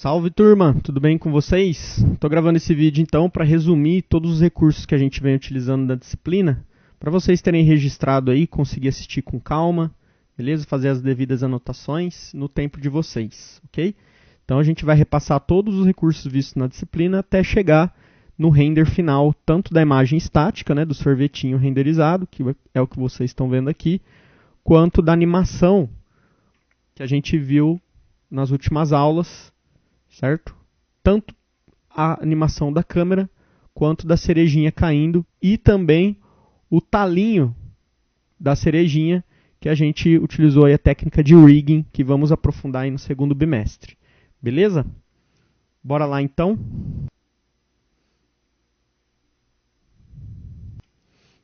Salve turma, tudo bem com vocês? Estou gravando esse vídeo então para resumir todos os recursos que a gente vem utilizando na disciplina, para vocês terem registrado aí, conseguir assistir com calma, beleza? Fazer as devidas anotações no tempo de vocês, ok? Então a gente vai repassar todos os recursos vistos na disciplina até chegar no render final, tanto da imagem estática, né, do sorvetinho renderizado, que é o que vocês estão vendo aqui, quanto da animação que a gente viu nas últimas aulas, certo? Tanto a animação da câmera quanto da cerejinha caindo e também o talinho da cerejinha que a gente utilizou aí a técnica de rigging que vamos aprofundar aí no segundo bimestre. Beleza? Bora lá então.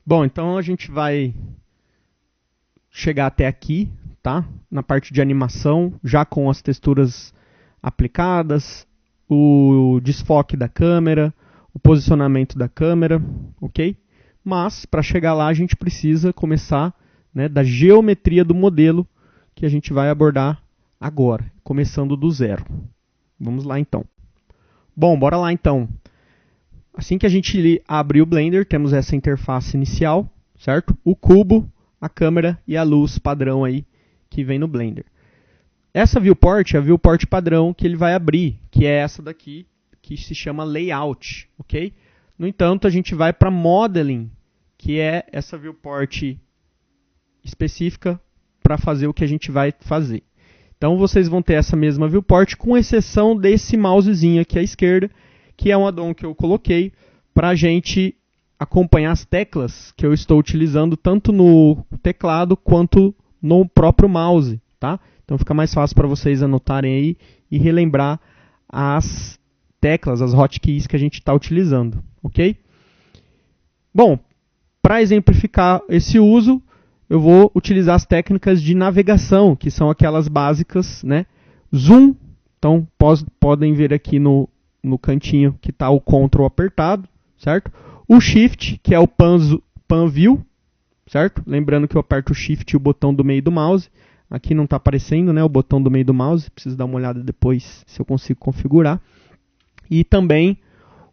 Bom, então a gente vai chegar até aqui, tá? Na parte de animação, já com as texturas aplicadas, o desfoque da câmera, o posicionamento da câmera, ok? Mas, para chegar lá, a gente precisa começar, né, da geometria do modelo que a gente vai abordar agora, começando do zero. Vamos lá, então. Bom, bora lá, então. Assim que a gente abre o Blender, temos essa interface inicial, certo? O cubo, a câmera e a luz padrão aí que vem no Blender. Essa viewport é a viewport padrão que ele vai abrir, que é essa daqui, que se chama Layout, ok? No entanto, a gente vai para Modeling, que é essa viewport específica para fazer o que a gente vai fazer. Então, vocês vão ter essa mesma viewport, com exceção desse mousezinho aqui à esquerda, que é um addon que eu coloquei para a gente acompanhar as teclas que eu estou utilizando, tanto no teclado quanto no próprio mouse, tá? Então fica mais fácil para vocês anotarem aí e relembrar as teclas, as hotkeys que a gente está utilizando, ok? Bom, para exemplificar esse uso, eu vou utilizar as técnicas de navegação, que são aquelas básicas, né? Zoom, então podem ver aqui no cantinho que está o Ctrl apertado, certo? O Shift, que é o Pan View, certo? Lembrando que eu aperto o Shift e o botão do meio do mouse. Aqui não está aparecendo, né, o botão do meio do mouse, preciso dar uma olhada depois se eu consigo configurar. E também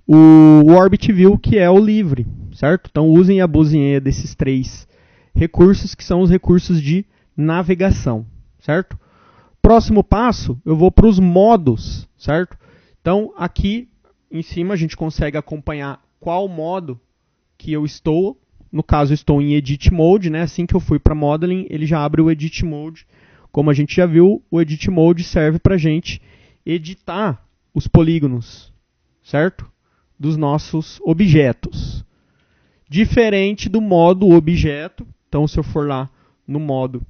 o Orbit View, que é o livre, certo? Então usem e abusem desses três recursos, que são os recursos de navegação, certo? Próximo passo, eu vou para os modos, certo? Então aqui em cima a gente consegue acompanhar qual modo que eu estou. No caso, eu estou em Edit Mode, né? Assim que eu fui para Modeling, ele já abre o Edit Mode. Como a gente já viu, o Edit Mode serve para a gente editar os polígonos, certo? Dos nossos objetos. Diferente do modo objeto. Então, se eu for lá no modo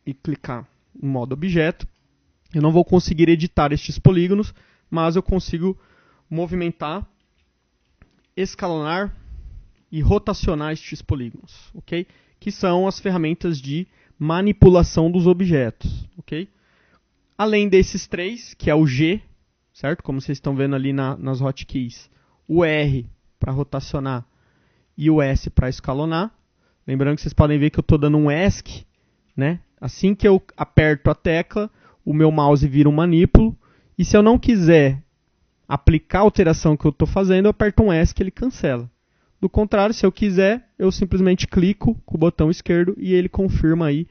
e clicar no modo objeto, eu não vou conseguir editar estes polígonos, mas eu consigo movimentar, escalonar e rotacionar estes polígonos, ok? Que são as ferramentas de manipulação dos objetos, ok? Além desses três, que é o G, certo? Como vocês estão vendo ali nas hotkeys, o R para rotacionar e o S para escalonar. Lembrando que vocês podem ver que eu estou dando um ESC, né? Assim que eu aperto a tecla, o meu mouse vira um manipulo, e se eu não quiser aplicar a alteração que eu estou fazendo, eu aperto um ESC e ele cancela. Do contrário, se eu quiser, eu simplesmente clico com o botão esquerdo e ele confirma aí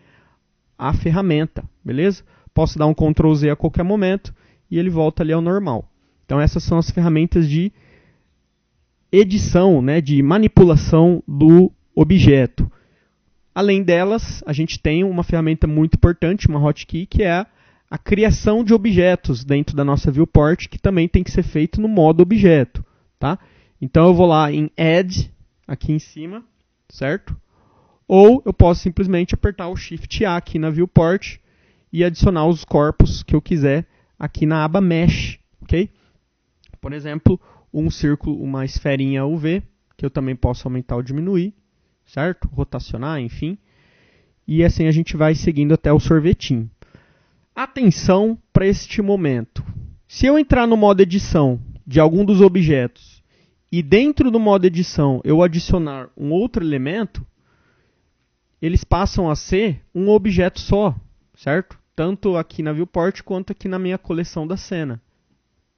a ferramenta, beleza? Posso dar um Ctrl Z a qualquer momento e ele volta ali ao normal. Então essas são as ferramentas de edição, né, de manipulação do objeto. Além delas, a gente tem uma ferramenta muito importante, uma hotkey, que é a criação de objetos dentro da nossa viewport, que também tem que ser feito no modo objeto, tá? Então eu vou lá em Add, aqui em cima, certo? Ou eu posso simplesmente apertar o Shift A aqui na viewport e adicionar os corpos que eu quiser aqui na aba Mesh, ok? Por exemplo, um círculo, uma esferinha UV, que eu também posso aumentar ou diminuir, certo? Rotacionar, enfim. E assim a gente vai seguindo até o sorvetinho. Atenção para este momento. Se eu entrar no modo edição de algum dos objetos e dentro do modo edição eu adicionar um outro elemento, eles passam a ser um objeto só, certo? Tanto aqui na viewport quanto aqui na minha coleção da cena,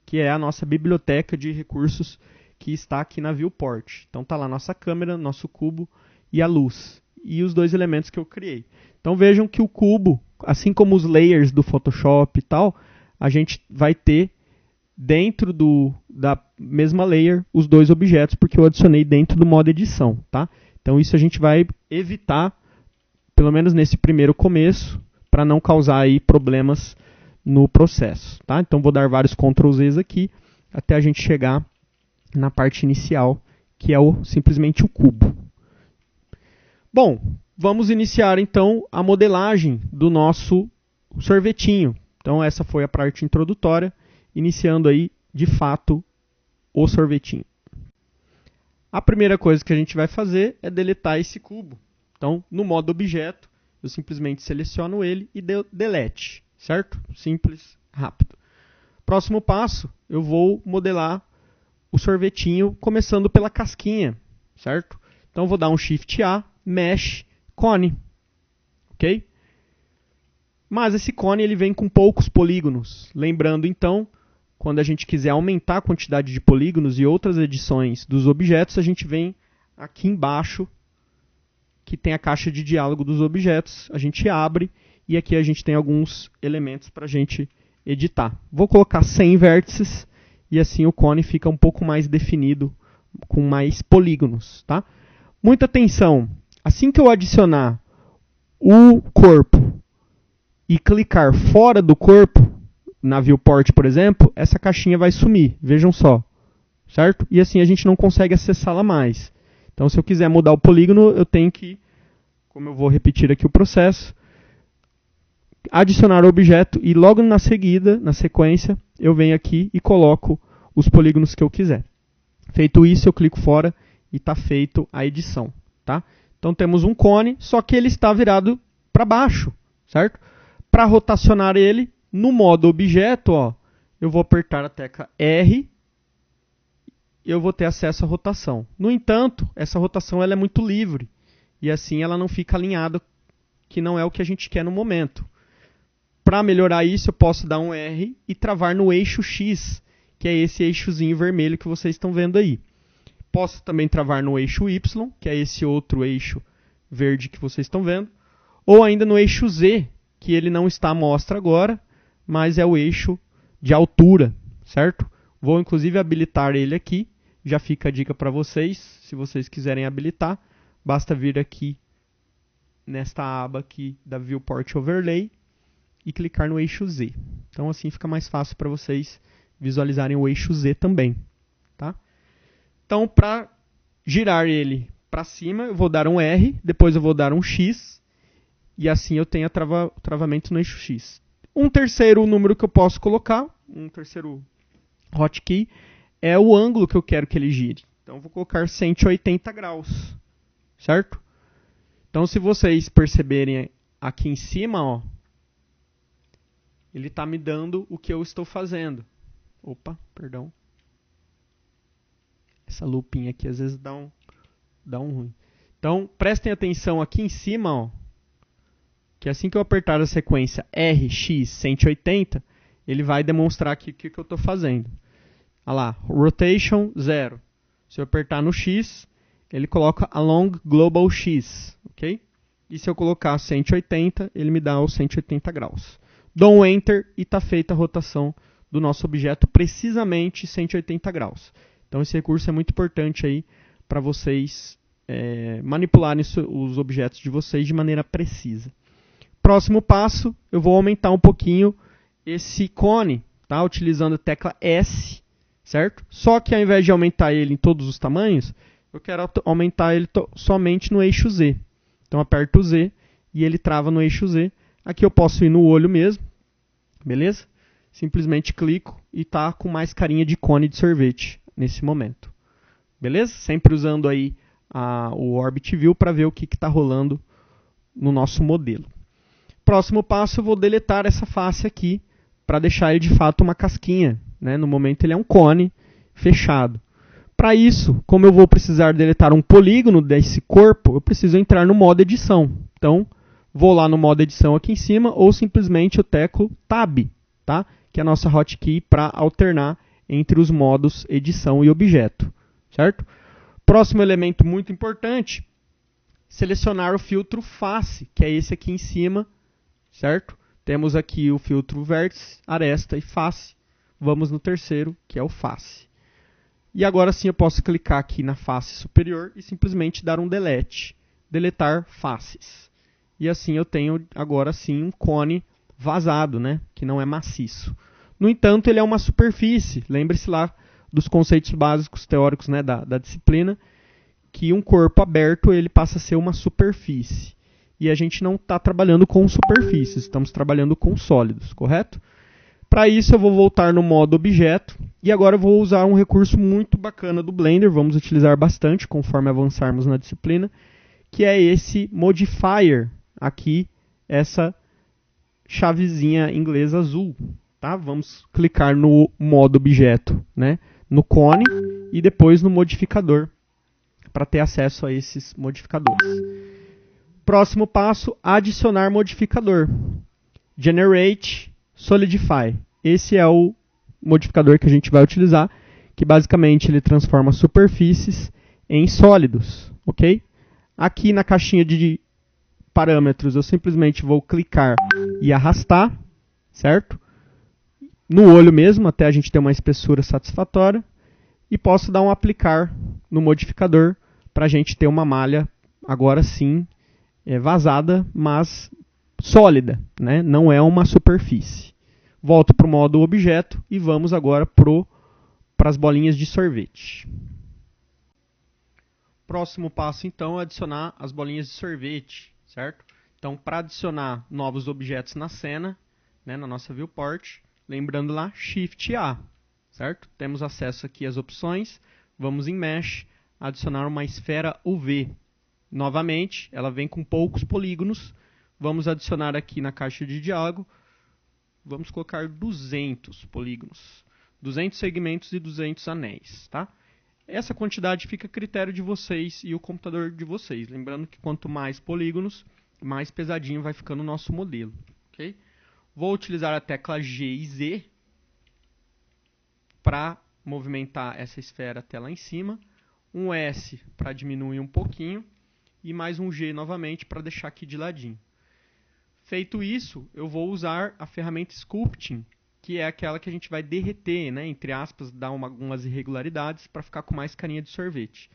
que é a nossa biblioteca de recursos que está aqui na viewport. Então está lá nossa câmera, nosso cubo e a luz. E os dois elementos que eu criei. Então vejam que o cubo, assim como os layers do Photoshop e tal, a gente vai ter dentro da mesma layer os dois objetos, porque eu adicionei dentro do modo edição. Tá? Então isso a gente vai evitar, pelo menos nesse primeiro começo, para não causar aí problemas no processo. Tá? Então vou dar vários Ctrl Zs aqui, até a gente chegar na parte inicial, que é simplesmente o cubo. Bom, vamos iniciar então a modelagem do nosso sorvetinho. Então essa foi a parte introdutória, iniciando aí de fato o sorvetinho. A primeira coisa que a gente vai fazer é deletar esse cubo. Então no modo objeto, eu simplesmente seleciono ele e delete, certo? Simples, rápido. Próximo passo, eu vou modelar o sorvetinho começando pela casquinha, certo? Então eu vou dar um Shift A, Mesh, Cone, ok? Mas esse cone ele vem com poucos polígonos. Lembrando então, quando a gente quiser aumentar a quantidade de polígonos e outras edições dos objetos, a gente vem aqui embaixo, que tem a caixa de diálogo dos objetos, a gente abre e aqui a gente tem alguns elementos para a gente editar. Vou colocar 100 vértices e assim o cone fica um pouco mais definido, com mais polígonos. Tá? Muita atenção, assim que eu adicionar o corpo e clicar fora do corpo, na viewport, por exemplo, essa caixinha vai sumir, vejam só, certo? E assim a gente não consegue acessá-la mais. Então, se eu quiser mudar o polígono, eu tenho que, como eu vou repetir aqui o processo, adicionar o objeto e logo na seguida, na sequência, eu venho aqui e coloco os polígonos que eu quiser. Feito isso, eu clico fora e está feito a edição. Tá? Então, temos um cone, só que ele está virado para baixo, certo? Para rotacionar ele, no modo objeto, ó, eu vou apertar a tecla R e eu vou ter acesso à rotação. No entanto, essa rotação ela é muito livre e assim ela não fica alinhada, que não é o que a gente quer no momento. Para melhorar isso, eu posso dar um R e travar no eixo X, que é esse eixozinho vermelho que vocês estão vendo aí. Posso também travar no eixo Y, que é esse outro eixo verde que vocês estão vendo, ou ainda no eixo Z, que ele não está à mostra agora, mas é o eixo de altura, certo? Vou inclusive habilitar ele aqui, já fica a dica para vocês, se vocês quiserem habilitar, basta vir aqui nesta aba aqui da Viewport Overlay e clicar no eixo Z. Então assim fica mais fácil para vocês visualizarem o eixo Z também. Tá? Então para girar ele para cima eu vou dar um R, depois eu vou dar um X e assim eu tenho o travamento no eixo X. Um terceiro número que eu posso colocar, um terceiro hotkey, é o ângulo que eu quero que ele gire. Então, eu vou colocar 180 graus, certo? Então, se vocês perceberem aqui em cima, ó, ele está me dando o que eu estou fazendo. Opa, perdão. Essa lupinha aqui às vezes dá um ruim. Então, prestem atenção aqui em cima, ó, que assim que eu apertar a sequência RX 180, ele vai demonstrar aqui o que eu estou fazendo. Olha lá, Rotation 0. Se eu apertar no X, ele coloca Along Global X. Okay? E se eu colocar 180, ele me dá os 180 graus. Dou um Enter e está feita a rotação do nosso objeto precisamente 180 graus. Então esse recurso é muito importante aí para vocês manipularem os objetos de vocês de maneira precisa. Próximo passo, eu vou aumentar um pouquinho esse cone, tá? Utilizando a tecla S, certo? Só que ao invés de aumentar ele em todos os tamanhos, eu quero aumentar ele somente no eixo Z. Então aperto o Z e ele trava no eixo Z. Aqui eu posso ir no olho mesmo, beleza? Simplesmente clico e está com mais carinha de cone de sorvete nesse momento. Beleza? Sempre usando aí o Orbit View para ver o que está rolando no nosso modelo. Próximo passo, eu vou deletar essa face aqui para deixar ele de fato uma casquinha. Né? No momento ele é um cone fechado. Para isso, como eu vou precisar deletar um polígono desse corpo, eu preciso entrar no modo edição. Então, vou lá no modo edição aqui em cima ou simplesmente eu teclo Tab, tá? Que é a nossa hotkey para alternar entre os modos edição e objeto, certo? Próximo elemento muito importante, selecionar o filtro face, que é esse aqui em cima, certo? Temos aqui o filtro vértice, aresta e face. Vamos no terceiro, que é o face. E agora sim eu posso clicar aqui na face superior e simplesmente dar um delete. Deletar faces. E assim eu tenho agora sim um cone vazado, né? Que não é maciço. No entanto, ele é uma superfície. Lembre-se lá dos conceitos básicos teóricos, né, da disciplina, que um corpo aberto ele passa a ser uma superfície. E a gente não está trabalhando com superfícies, estamos trabalhando com sólidos, correto? Para isso eu vou voltar no modo objeto e agora eu vou usar um recurso muito bacana do Blender, vamos utilizar bastante conforme avançarmos na disciplina, que é esse modifier aqui, essa chavezinha inglesa azul. Tá? Vamos clicar no modo objeto, né? No cone e depois no modificador para ter acesso a esses modificadores. Próximo passo, adicionar modificador. Generate Solidify. Esse é o modificador que a gente vai utilizar, que basicamente ele transforma superfícies em sólidos, ok? Aqui na caixinha de parâmetros eu simplesmente vou clicar e arrastar, certo? No olho mesmo, até a gente ter uma espessura satisfatória. E posso dar um aplicar no modificador para a gente ter uma malha, agora sim, vazada, mas sólida, né? Não é uma superfície. Volto para o modo objeto e vamos agora para as bolinhas de sorvete. Próximo passo, então, é adicionar as bolinhas de sorvete, certo? Então, para adicionar novos objetos na cena, né, na nossa viewport, lembrando lá, Shift A, certo? Temos acesso aqui às opções, vamos em Mesh, adicionar uma esfera UV. Novamente, ela vem com poucos polígonos, vamos adicionar aqui na caixa de diálogo, vamos colocar 200 polígonos, 200 segmentos e 200 anéis, tá? Essa quantidade fica a critério de vocês e o computador de vocês. Lembrando que quanto mais polígonos, mais pesadinho vai ficando o nosso modelo. Okay? Vou utilizar a tecla G e Z para movimentar essa esfera até lá em cima. Um S para diminuir um pouquinho. E mais um G novamente para deixar aqui de ladinho. Feito isso, eu vou usar a ferramenta Sculpting, que é aquela que a gente vai derreter, né, entre aspas, dar algumas irregularidades para ficar com mais carinha de sorvete.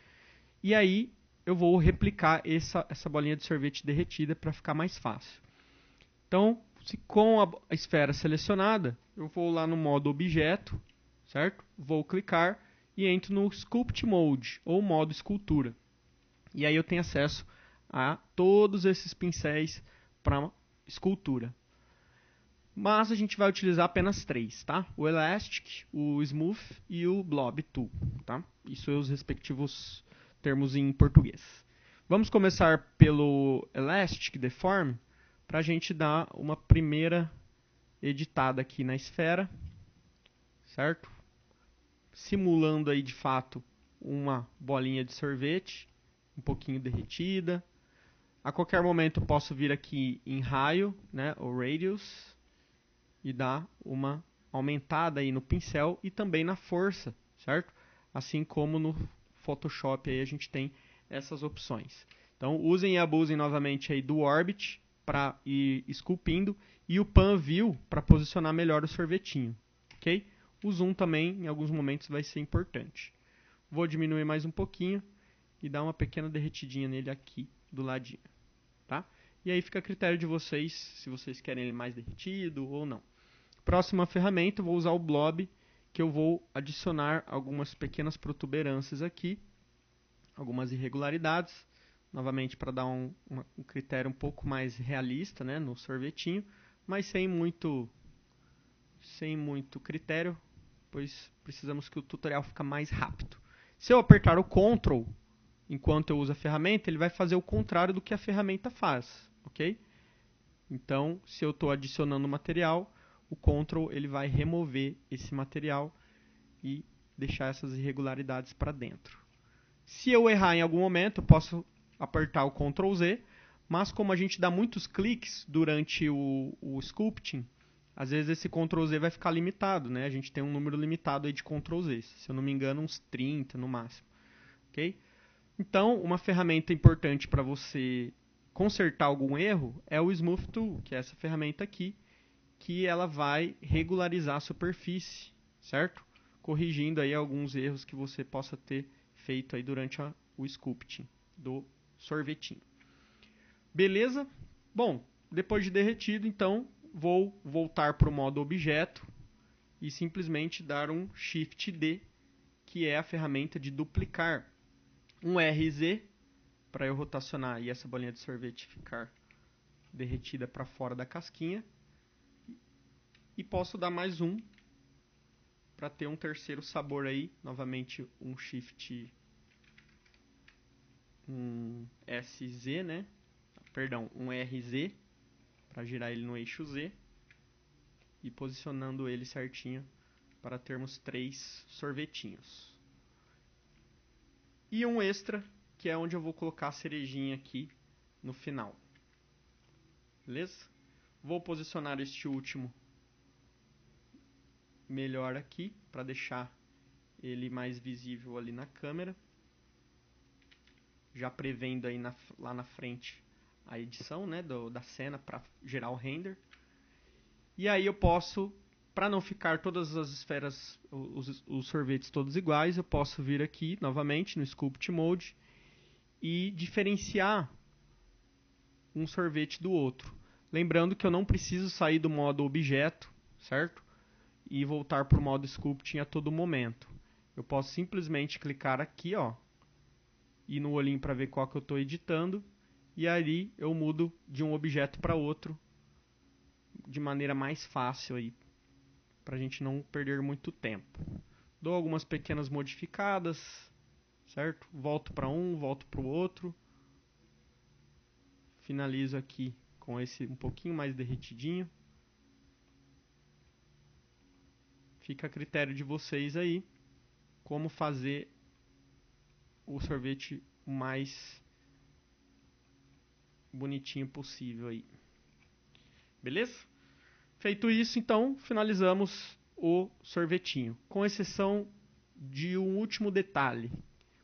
E aí eu vou replicar essa bolinha de sorvete derretida para ficar mais fácil. Então, com a esfera selecionada, eu vou lá no modo objeto, certo? Vou clicar e entro no Sculpt Mode, ou modo escultura. E aí eu tenho acesso a todos esses pincéis para escultura. Mas a gente vai utilizar apenas 3, tá? O Elastic, o Smooth e o Blob Tool, tá? Isso são os respectivos termos em português. Vamos começar pelo Elastic Deform para a gente dar uma primeira editada aqui na esfera, certo? Simulando aí de fato uma bolinha de sorvete, um pouquinho derretida. A qualquer momento eu posso vir aqui em raio, né, o Radius, e dar uma aumentada aí no pincel e também na força, certo? Assim como no Photoshop aí a gente tem essas opções. Então usem e abusem novamente aí do Orbit para ir esculpindo e o Pan View para posicionar melhor o sorvetinho, ok? O Zoom também em alguns momentos vai ser importante. Vou diminuir mais um pouquinho e dar uma pequena derretidinha nele aqui do ladinho, tá? E aí fica a critério de vocês, se vocês querem ele mais derretido ou não. Próxima ferramenta, eu vou usar o Blob, que eu vou adicionar algumas pequenas protuberâncias aqui, algumas irregularidades, novamente para dar um critério um pouco mais realista, né, no sorvetinho, mas sem muito critério, pois precisamos que o tutorial fique mais rápido. Se eu apertar o Ctrl enquanto eu uso a ferramenta, ele vai fazer o contrário do que a ferramenta faz, ok? Então, se eu estou adicionando material, o Ctrl ele vai remover esse material e deixar essas irregularidades para dentro. Se eu errar em algum momento, eu posso apertar o Ctrl Z, mas como a gente dá muitos cliques durante o sculpting, às vezes esse Ctrl Z vai ficar limitado, né? A gente tem um número limitado aí de Ctrl Z, se eu não me engano uns 30 no máximo, ok? Então, uma ferramenta importante para você consertar algum erro é o Smooth Tool, que é essa ferramenta aqui, que ela vai regularizar a superfície, certo? Corrigindo aí alguns erros que você possa ter feito aí durante o sculpting do sorvetinho. Beleza? Bom, depois de derretido, então, vou voltar para o modo objeto e simplesmente dar um Shift D, que é a ferramenta de duplicar. Um RZ, para eu rotacionar e essa bolinha de sorvete ficar derretida para fora da casquinha. E posso dar mais um, para ter um terceiro sabor aí. Novamente um Shift, um SZ, né? Perdão, um RZ, para girar ele no eixo Z. E posicionando ele certinho para termos 3 sorvetinhos. E um extra, que é onde eu vou colocar a cerejinha aqui no final. Beleza? Vou posicionar este último melhor aqui, para deixar ele mais visível ali na câmera. Já prevendo aí lá na frente a edição, né, da cena para gerar o render. E aí eu posso, para não ficar todas as esferas, os sorvetes todos iguais, eu posso vir aqui novamente no Sculpt Mode e diferenciar um sorvete do outro. Lembrando que eu não preciso sair do modo objeto, certo? E voltar para o modo Sculpting a todo momento. Eu posso simplesmente clicar aqui, ó, ir no olhinho para ver qual que eu estou editando, e aí eu mudo de um objeto para outro de maneira mais fácil aí, para a gente não perder muito tempo. Dou algumas pequenas modificadas, certo? Volto para um, volto para o outro. Finalizo aqui com esse um pouquinho mais derretidinho. Fica a critério de vocês aí como fazer o sorvete o mais bonitinho possível aí. Beleza? Feito isso, então, finalizamos o sorvetinho. Com exceção de um último detalhe.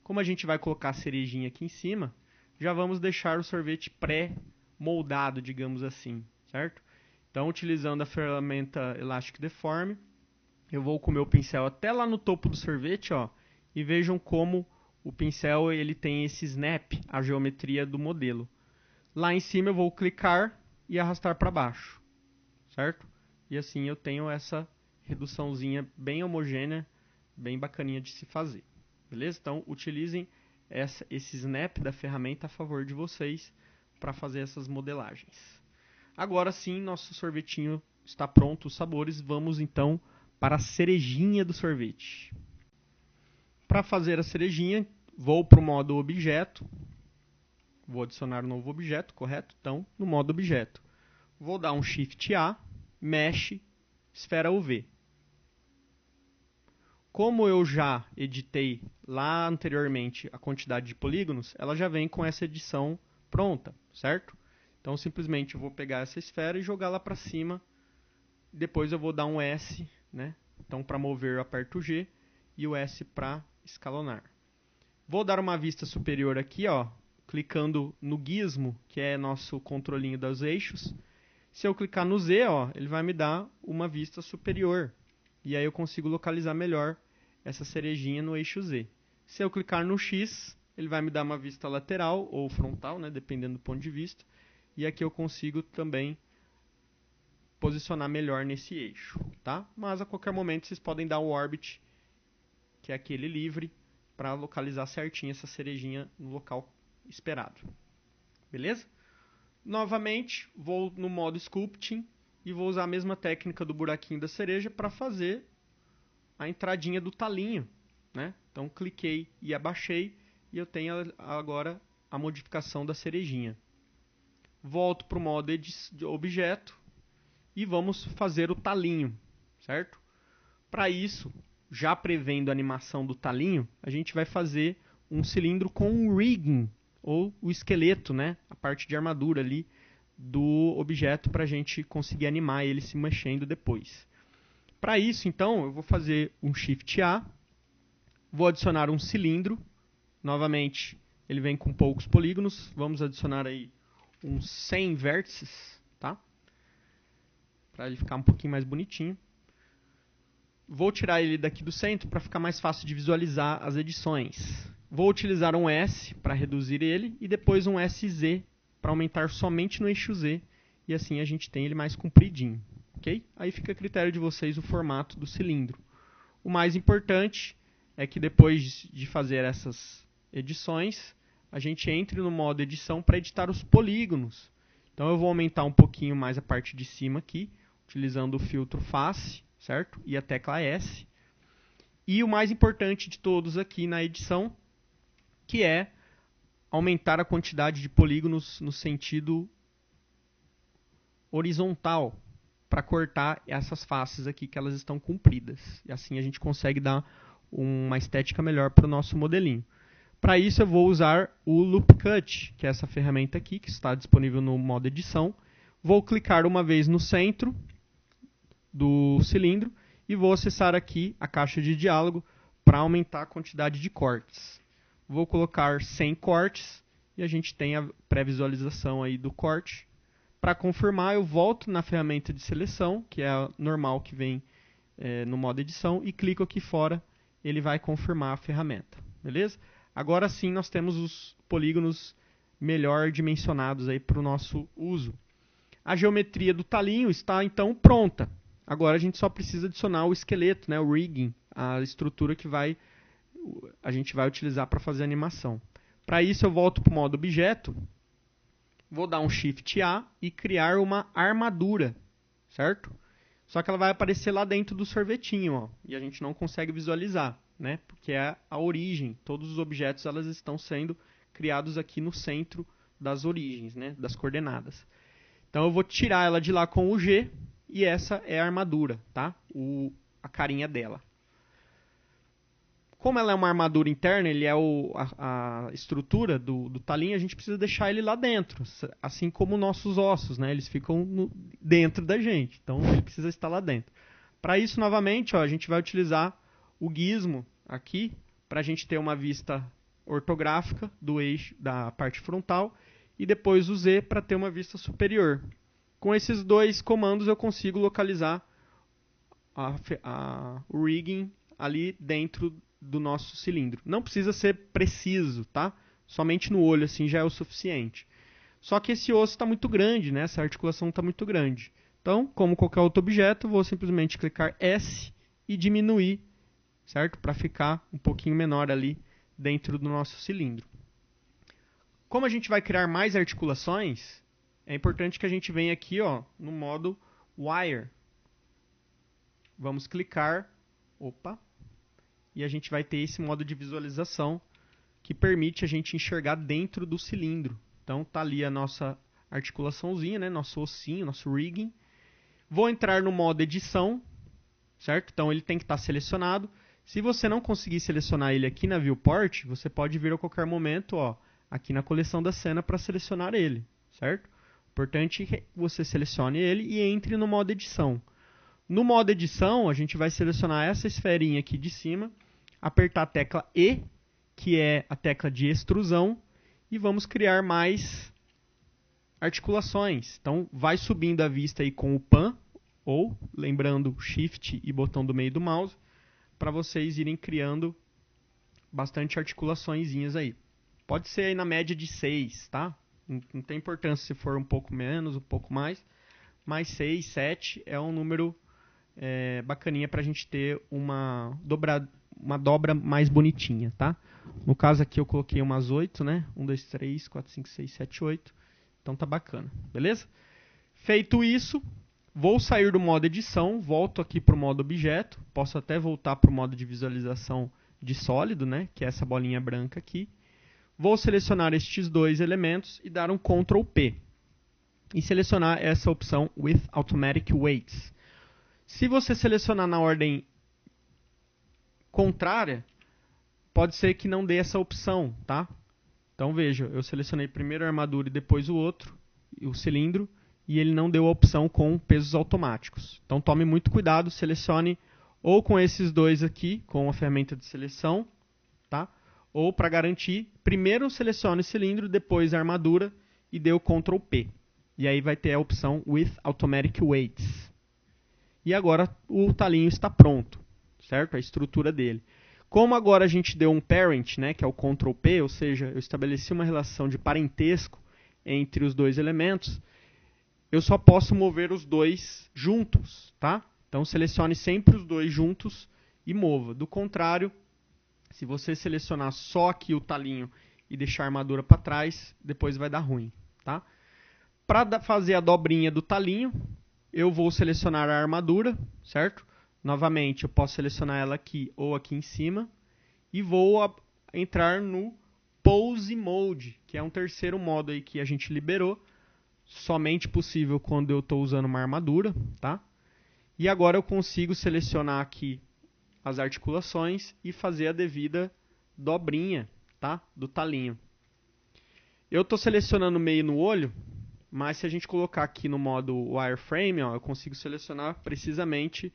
Como a gente vai colocar a cerejinha aqui em cima, já vamos deixar o sorvete pré-moldado, digamos assim, certo? Então, utilizando a ferramenta Elastic Deform, eu vou com o meu pincel até lá no topo do sorvete, ó, e vejam como o pincel ele tem esse snap, a geometria do modelo. Lá em cima eu vou clicar e arrastar para baixo, certo? E assim eu tenho essa reduçãozinha bem homogênea, bem bacaninha de se fazer. Beleza? Então utilizem esse snap da ferramenta a favor de vocês para fazer essas modelagens. Agora sim, nosso sorvetinho está pronto, os sabores. Vamos então para a cerejinha do sorvete. Para fazer a cerejinha, vou para o modo objeto. Vou adicionar um novo objeto, correto? Então, no modo objeto. Vou dar um Shift A, Mesh, Esfera UV. Como eu já editei lá anteriormente a quantidade de polígonos, ela já vem com essa edição pronta, certo? Então, simplesmente eu vou pegar essa esfera e jogar lá para cima. Depois eu vou dar um S, né? Então, para mover, eu aperto o G e o S para escalonar. Vou dar uma vista superior aqui, ó, clicando no gizmo, que é nosso controlinho dos eixos. Se eu clicar no Z, ó, ele vai me dar uma vista superior. E aí eu consigo localizar melhor essa cerejinha no eixo Z. Se eu clicar no X, ele vai me dar uma vista lateral ou frontal, né, dependendo do ponto de vista. E aqui eu consigo também posicionar melhor nesse eixo, tá? Mas a qualquer momento vocês podem dar o Orbit, que é aquele livre, para localizar certinho essa cerejinha no local esperado. Beleza? Novamente, vou no modo Sculpting e vou usar a mesma técnica do buraquinho da cereja para fazer a entradinha do talinho, né? Então, cliquei e abaixei e eu tenho agora a modificação da cerejinha. Volto para o modo objeto e vamos fazer o talinho, certo? Para isso, já prevendo a animação do talinho, a gente vai fazer um cilindro com um rigging, ou o esqueleto, né? A parte de armadura ali do objeto para a gente conseguir animar ele se mexendo depois. Para isso, então, eu vou fazer um Shift A, vou adicionar um cilindro, novamente ele vem com poucos polígonos, vamos adicionar aí uns 100 vértices, tá? Para ele ficar um pouquinho mais bonitinho. Vou tirar ele daqui do centro para ficar mais fácil de visualizar as edições. Vou utilizar um S para reduzir ele e depois um SZ para aumentar somente no eixo Z, e assim a gente tem ele mais compridinho, ok? Aí fica a critério de vocês o formato do cilindro. O mais importante é que depois de fazer essas edições, a gente entre no modo edição para editar os polígonos. Então eu vou aumentar um pouquinho mais a parte de cima aqui, utilizando o filtro face, certo? E a tecla S. E o mais importante de todos aqui na edição, que é aumentar a quantidade de polígonos no sentido horizontal, para cortar essas faces aqui que elas estão compridas. E assim a gente consegue dar uma estética melhor para o nosso modelinho. Para isso eu vou usar o Loop Cut, que é essa ferramenta aqui, que está disponível no modo edição. Vou clicar uma vez no centro do cilindro e vou acessar aqui a caixa de diálogo para aumentar a quantidade de cortes. Vou colocar 100 cortes e a gente tem a pré-visualização aí do corte. Para confirmar, eu volto na ferramenta de seleção, que é a normal que vem no modo edição, e clico aqui fora, ele vai confirmar a ferramenta, beleza? Agora sim nós temos os polígonos melhor dimensionados aí para o nosso uso. A geometria do talinho está então pronta. Agora a gente só precisa adicionar o esqueleto, né, o rigging, a estrutura que a gente vai utilizar para fazer a animação. Para isso eu volto para o modo objeto, vou dar um Shift A e criar uma armadura, certo? Só que ela vai aparecer lá dentro do sorvetinho, ó, e a gente não consegue visualizar, né? Porque é a origem. Todos os objetos elas estão sendo criados aqui no centro das origens, né? Das coordenadas. Então eu vou tirar ela de lá com o G e essa é a armadura, tá? A carinha dela. Como ela é uma armadura interna, ele é a estrutura do talinho, a gente precisa deixar ele lá dentro, assim como nossos ossos, né? Eles ficam dentro da gente, então ele precisa estar lá dentro. Para isso, novamente, ó, a gente vai utilizar o gizmo aqui, para a gente ter uma vista ortográfica do eixo da parte frontal, e depois o Z para ter uma vista superior. Com esses dois comandos eu consigo localizar o rigging ali dentro do nosso cilindro. Não precisa ser preciso, tá? Somente no olho assim já é o suficiente. Só que esse osso está muito grande, né? Essa articulação está muito grande. Então, como qualquer outro objeto, vou simplesmente clicar S e diminuir, certo? Para ficar um pouquinho menor ali dentro do nosso cilindro. Como a gente vai criar mais articulações, é importante que a gente venha aqui, ó, no modo Wire. Vamos clicar, e a gente vai ter esse modo de visualização que permite a gente enxergar dentro do cilindro. Então tá ali a nossa articulaçãozinha, né, nosso ossinho, nosso rigging. Vou entrar no modo edição, certo? Então ele tem que estar selecionado. Se você não conseguir selecionar ele aqui na viewport, você pode vir a qualquer momento, ó, aqui na coleção da cena para selecionar ele, certo? Importante que você selecione ele e entre no modo edição. No modo edição, a gente vai selecionar essa esferinha aqui de cima, apertar a tecla E, que é a tecla de extrusão, e vamos criar mais articulações. Então, vai subindo a vista aí com o Pan, ou lembrando Shift e botão do meio do mouse, para vocês irem criando bastante articulaçõezinhas aí. Pode ser aí na média de 6, tá? Não tem importância se for um pouco menos, um pouco mais, mas 6, 7 é um número bacaninha para a gente ter uma dobra mais bonitinha, tá? No caso aqui eu coloquei umas 8, né? 1, 2, 3, 4, 5, 6, 7, 8. Então tá bacana, beleza? Feito isso, vou sair do modo edição, volto aqui para o modo objeto, posso até voltar para o modo de visualização de sólido, né? Que é essa bolinha branca aqui. Vou selecionar estes dois elementos e dar um Ctrl P. E selecionar essa opção With Automatic Weights. Se você selecionar na ordem contrária, pode ser que não dê essa opção, tá? Então veja, eu selecionei primeiro a armadura e depois o outro, o cilindro e ele não deu a opção com pesos automáticos. Então tome muito cuidado, selecione ou com esses dois aqui, com a ferramenta de seleção, tá? Ou para garantir, primeiro selecione o cilindro, depois a armadura e dê o Ctrl P. E aí vai ter a opção with automatic weights. E agora o talinho está pronto, certo? A estrutura dele. Como agora a gente deu um parent, né, que é o Ctrl P, ou seja, eu estabeleci uma relação de parentesco entre os dois elementos, eu só posso mover os dois juntos, tá? Então selecione sempre os dois juntos e mova. Do contrário, se você selecionar só aqui o talinho e deixar a armadura para trás, depois vai dar ruim, tá? Para fazer a dobrinha do talinho, eu vou selecionar a armadura, certo? Novamente, eu posso selecionar ela aqui ou aqui em cima e vou entrar no Pose Mode, que é um terceiro modo aí que a gente liberou, somente possível quando eu estou usando uma armadura, tá? E agora eu consigo selecionar aqui as articulações e fazer a devida dobrinha, tá? Do talinho. Eu estou selecionando meio no olho, mas se a gente colocar aqui no modo Wireframe, ó, eu consigo selecionar precisamente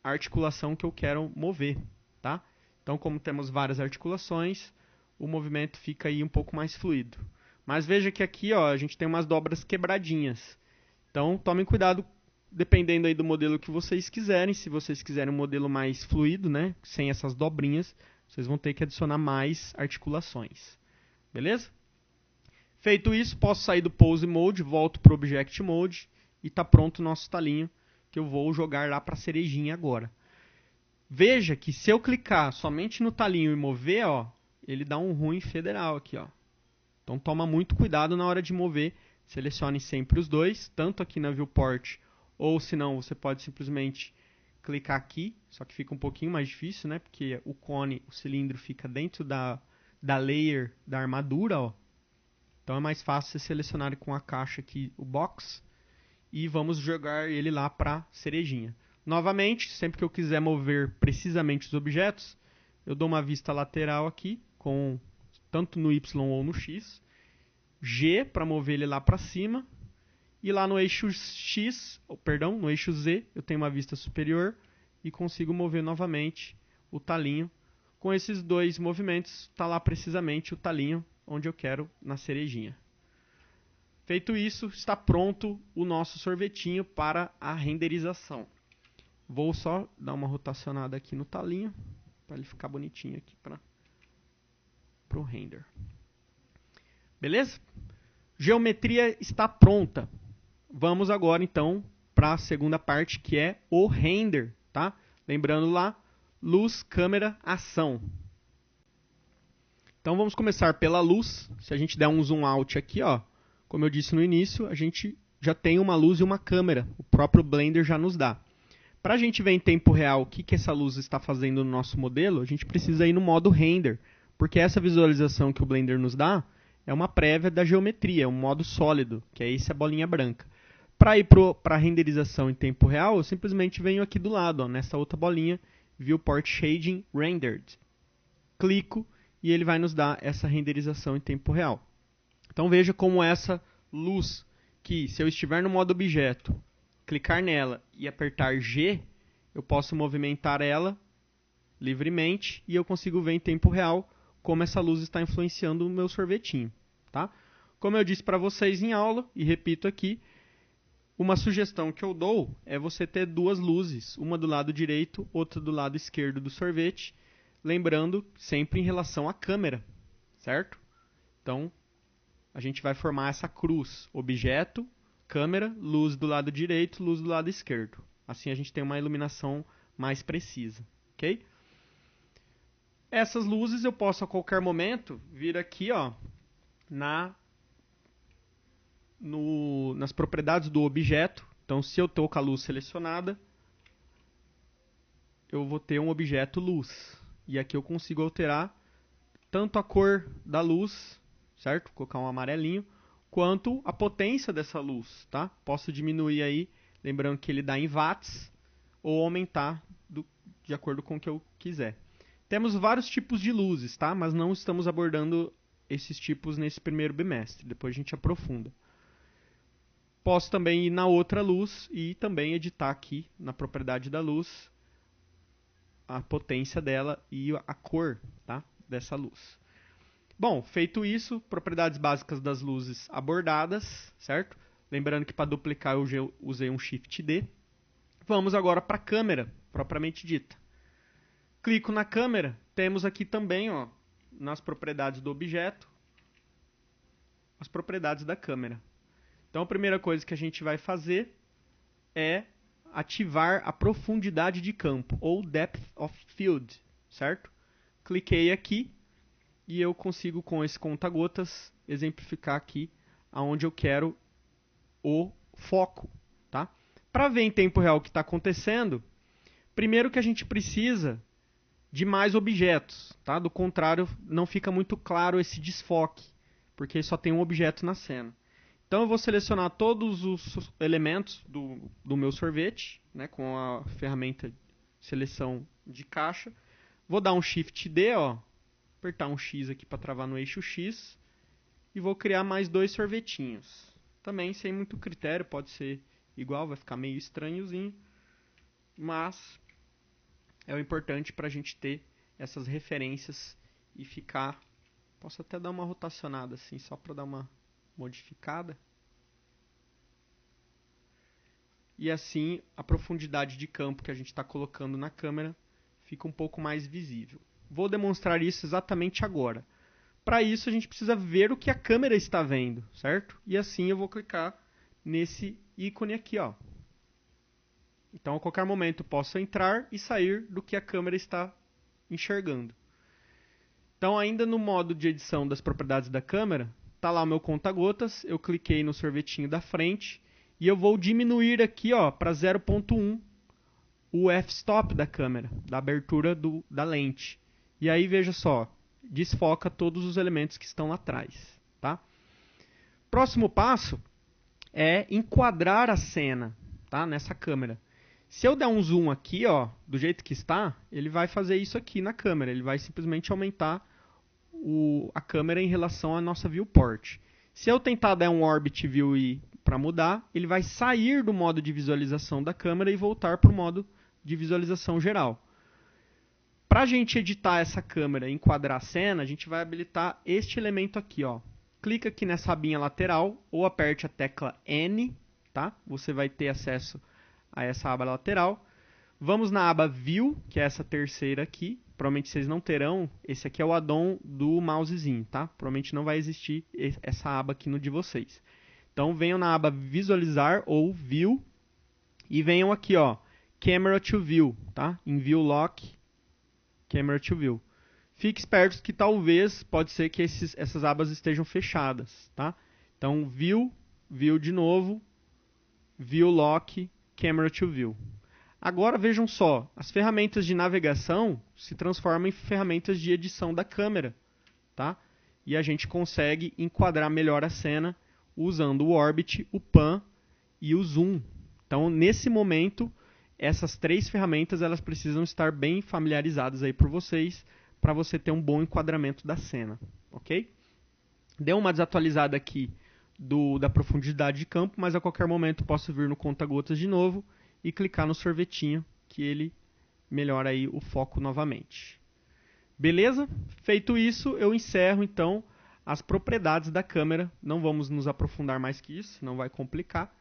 a articulação que eu quero mover, tá? Então, como temos várias articulações, o movimento fica aí um pouco mais fluido. Mas veja que aqui, ó, a gente tem umas dobras quebradinhas. Então, tomem cuidado, dependendo aí do modelo que vocês quiserem. Se vocês quiserem um modelo mais fluido, né, sem essas dobrinhas, vocês vão ter que adicionar mais articulações. Beleza? Feito isso, posso sair do Pose Mode, volto para o Object Mode e está pronto o nosso talinho, que eu vou jogar lá para a cerejinha agora. Veja que se eu clicar somente no talinho e mover, ó, ele dá um ruim federal aqui, ó. Então toma muito cuidado na hora de mover. Selecione sempre os dois, tanto aqui na Viewport, ou se não, você pode simplesmente clicar aqui, só que fica um pouquinho mais difícil, né? Porque o cone, o cilindro fica dentro da layer da armadura, ó. Então é mais fácil você selecionar com a caixa aqui o box e vamos jogar ele lá para cerejinha. Novamente, sempre que eu quiser mover precisamente os objetos, eu dou uma vista lateral aqui, com tanto no Y ou no X, G para mover ele lá para cima, e lá no eixo X, perdão, no eixo Z, eu tenho uma vista superior e consigo mover novamente o talinho. Com esses dois movimentos, está lá precisamente o talinho onde eu quero na cerejinha. Feito isso, está pronto o nosso sorvetinho para a renderização. Vou só dar uma rotacionada aqui no talinho, para ele ficar bonitinho aqui para o render. Beleza? Geometria está pronta. Vamos agora então para a segunda parte, que é o render, tá? Lembrando lá, luz, câmera, ação. Então vamos começar pela luz. Se a gente der um zoom out aqui, ó, como eu disse no início, a gente já tem uma luz e uma câmera. O próprio Blender já nos dá. Para a gente ver em tempo real o que essa luz está fazendo no nosso modelo, a gente precisa ir no modo render, porque essa visualização que o Blender nos dá é uma prévia da geometria, é um modo sólido, que é essa bolinha branca. Para ir para a renderização em tempo real, eu simplesmente venho aqui do lado, ó, nessa outra bolinha, Viewport Shading Rendered. Clico e ele vai nos dar essa renderização em tempo real. Então veja como essa luz, que se eu estiver no modo objeto, clicar nela e apertar G, eu posso movimentar ela livremente e eu consigo ver em tempo real como essa luz está influenciando o meu sorvetinho. Tá? Como eu disse para vocês em aula, e repito aqui, uma sugestão que eu dou é você ter duas luzes, uma do lado direito, outra do lado esquerdo do sorvete, lembrando sempre em relação à câmera, certo? Então, a gente vai formar essa cruz, objeto, câmera, luz do lado direito, luz do lado esquerdo. Assim a gente tem uma iluminação mais precisa, ok? Essas luzes eu posso a qualquer momento vir aqui, ó, nas propriedades do objeto. Então, se eu estou com a luz selecionada, eu vou ter um objeto luz. E aqui eu consigo alterar tanto a cor da luz, certo? Vou colocar um amarelinho, quanto a potência dessa luz, tá? Posso diminuir aí, lembrando que ele dá em watts, ou aumentar de acordo com o que eu quiser. Temos vários tipos de luzes, tá? Mas não estamos abordando esses tipos nesse primeiro bimestre. Depois a gente aprofunda. Posso também ir na outra luz e também editar aqui na propriedade da luz a potência dela e a cor, tá, dessa luz. Bom, feito isso, propriedades básicas das luzes abordadas, certo? Lembrando que para duplicar eu usei um Shift D. Vamos agora para a câmera, propriamente dita. Clico na câmera, temos aqui também, ó, nas propriedades do objeto, as propriedades da câmera. Então a primeira coisa que a gente vai fazer é ativar a profundidade de campo, ou Depth of Field, certo? Cliquei aqui e eu consigo, com esse conta-gotas, exemplificar aqui aonde eu quero o foco, tá? Para ver em tempo real o que está acontecendo, primeiro que a gente precisa de mais objetos, tá? Do contrário, não fica muito claro esse desfoque, porque só tem um objeto na cena. Então eu vou selecionar todos os elementos do meu sorvete, né, com a ferramenta seleção de caixa. Vou dar um Shift D, ó, apertar um X aqui para travar no eixo X, e vou criar mais 2 sorvetinhos. Também sem muito critério, pode ser igual, vai ficar meio estranhozinho, mas é o importante para a gente ter essas referências e ficar... Posso até dar uma rotacionada assim, só para dar uma modificada. E assim a profundidade de campo que a gente está colocando na câmera fica um pouco mais visível. Vou demonstrar isso exatamente agora. Para isso a gente precisa ver o que a câmera está vendo, certo? E assim eu vou clicar nesse ícone aqui, ó. Então a qualquer momento eu posso entrar e sair do que a câmera está enxergando. Então ainda no modo de edição das propriedades da câmera, tá lá o meu conta-gotas, eu cliquei no sorvetinho da frente e eu vou diminuir aqui, ó, para 0.1 o f-stop da câmera, da abertura da lente. E aí veja só, desfoca todos os elementos que estão lá atrás, tá? Próximo passo é enquadrar a cena, tá, nessa câmera. Se eu der um zoom aqui, ó, do jeito que está, ele vai fazer isso aqui na câmera. Ele vai simplesmente aumentar a câmera em relação à nossa viewport. Se eu tentar dar um Orbit View para mudar, ele vai sair do modo de visualização da câmera e voltar para o modo de visualização geral. Para a gente editar essa câmera e enquadrar a cena, a gente vai habilitar este elemento aqui, ó. Clica aqui nessa abinha lateral ou aperte a tecla N, tá? Você vai ter acesso a essa aba lateral. Vamos na aba View, que é essa terceira aqui. Provavelmente vocês não terão. Esse aqui é o add-on do mousezinho, tá? Provavelmente não vai existir essa aba aqui no de vocês. Então venham na aba Visualizar ou View e venham aqui, ó, Camera to View, tá? Em View Lock, Camera to View. Fique espertos que talvez pode ser que essas abas estejam fechadas, tá? Então View, View de novo, View Lock, Camera to View. Agora vejam só, as ferramentas de navegação se transformam em ferramentas de edição da câmera, tá? E a gente consegue enquadrar melhor a cena usando o Orbit, o Pan e o Zoom. Então, nesse momento, essas 3 ferramentas elas precisam estar bem familiarizadas aí por vocês para você ter um bom enquadramento da cena, ok? Deu uma desatualizada aqui da profundidade de campo, mas a qualquer momento posso vir no conta-gotas de novo e clicar no sorvetinho, que ele melhora aí o foco novamente. Beleza? Feito isso, eu encerro então as propriedades da câmera. Não vamos nos aprofundar mais que isso, não vai complicar.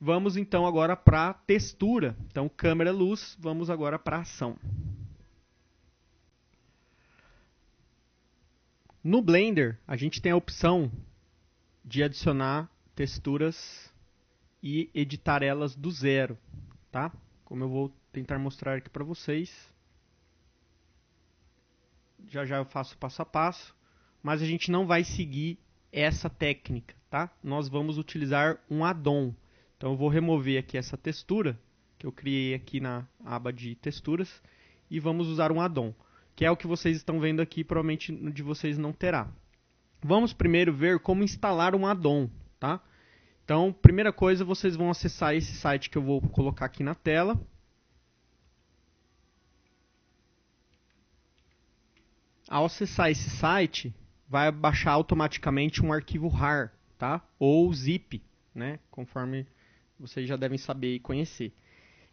Vamos então agora para a textura. Então, câmera, luz, vamos agora para a ação. No Blender, a gente tem a opção de adicionar texturas e editar elas do zero, tá? Como eu vou tentar mostrar aqui para vocês. Já já eu faço passo a passo, mas a gente não vai seguir essa técnica, tá? Nós vamos utilizar um add-on. Então eu vou remover aqui essa textura que eu criei aqui na aba de texturas e vamos usar um add-on, que é o que vocês estão vendo aqui, provavelmente no de vocês não terá. Vamos primeiro ver como instalar um add-on, tá? Então, primeira coisa, vocês vão acessar esse site que eu vou colocar aqui na tela. Ao acessar esse site, vai baixar automaticamente um arquivo RAR, tá? Ou zip, né? Conforme vocês já devem saber e conhecer.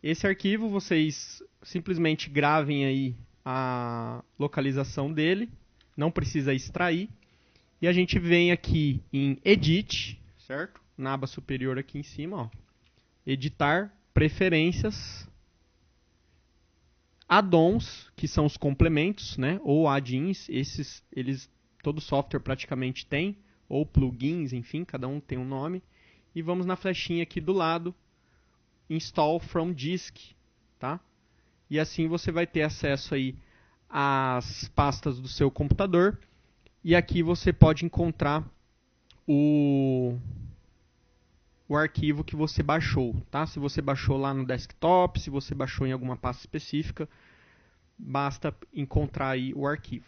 Esse arquivo vocês simplesmente gravem aí a localização dele, não precisa extrair. E a gente vem aqui em Edit, certo? Na aba superior aqui em cima, ó. Editar, Preferências, Add-ons, que são os complementos, né? Ou add-ins, esses todo software praticamente tem, ou plugins, enfim, cada um tem um nome. E vamos na flechinha aqui do lado, Install from Disk, tá? E assim você vai ter acesso aí às pastas do seu computador. E aqui você pode encontrar o arquivo que você baixou, tá? Se você baixou lá no desktop, se você baixou em alguma pasta específica, basta encontrar aí o arquivo.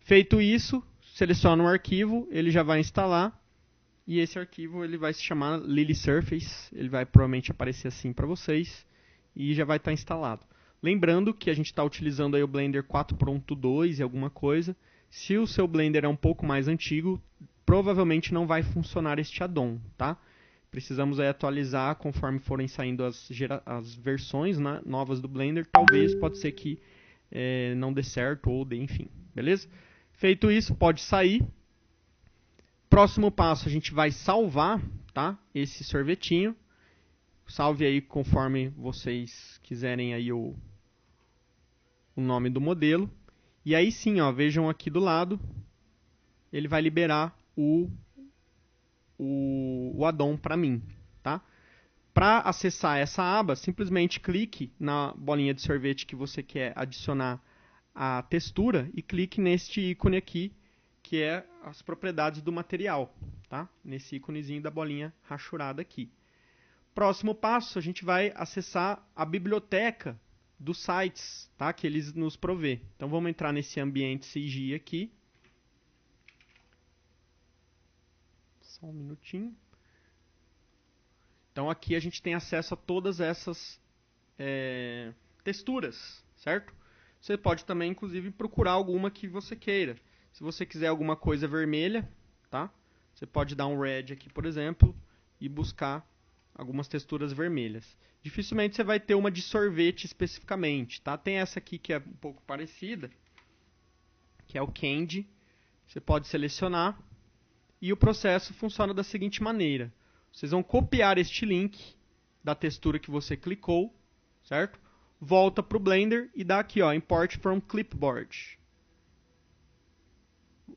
Feito isso, seleciona o arquivo, ele já vai instalar, e esse arquivo ele vai se chamar Lily Surface, ele vai provavelmente aparecer assim para vocês, e já vai estar instalado. Lembrando que a gente está utilizando aí o Blender 4.2 e alguma coisa. Se o seu Blender é um pouco mais antigo, provavelmente não vai funcionar este add-on, tá? Precisamos aí atualizar conforme forem saindo as versões, né, novas do Blender. Talvez, pode ser que não dê certo ou dê, enfim, beleza? Feito isso, pode sair. Próximo passo, a gente vai salvar, tá, esse sorvetinho. Salve aí conforme vocês quiserem aí o nome do modelo. E aí sim, ó, vejam aqui do lado, ele vai liberar o add-on para mim, tá? Para acessar essa aba, simplesmente clique na bolinha de sorvete que você quer adicionar a textura e clique neste ícone aqui, que é as propriedades do material, tá? Nesse íconezinho da bolinha rachurada aqui. Próximo passo, a gente vai acessar a biblioteca dos sites, tá? Que eles nos provê. Então vamos entrar nesse ambiente CG aqui. Só um minutinho. Então aqui a gente tem acesso a todas essas texturas, certo? Você pode também, inclusive, procurar alguma que você queira. Se você quiser alguma coisa vermelha, tá? Você pode dar um red aqui, por exemplo, e buscar algumas texturas vermelhas. Dificilmente você vai ter uma de sorvete especificamente, tá? Tem essa aqui que é um pouco parecida, que é o Candy. Você pode selecionar. E o processo funciona da seguinte maneira. Vocês vão copiar este link da textura que você clicou, certo? Volta para o Blender e dá aqui, ó, Import from Clipboard.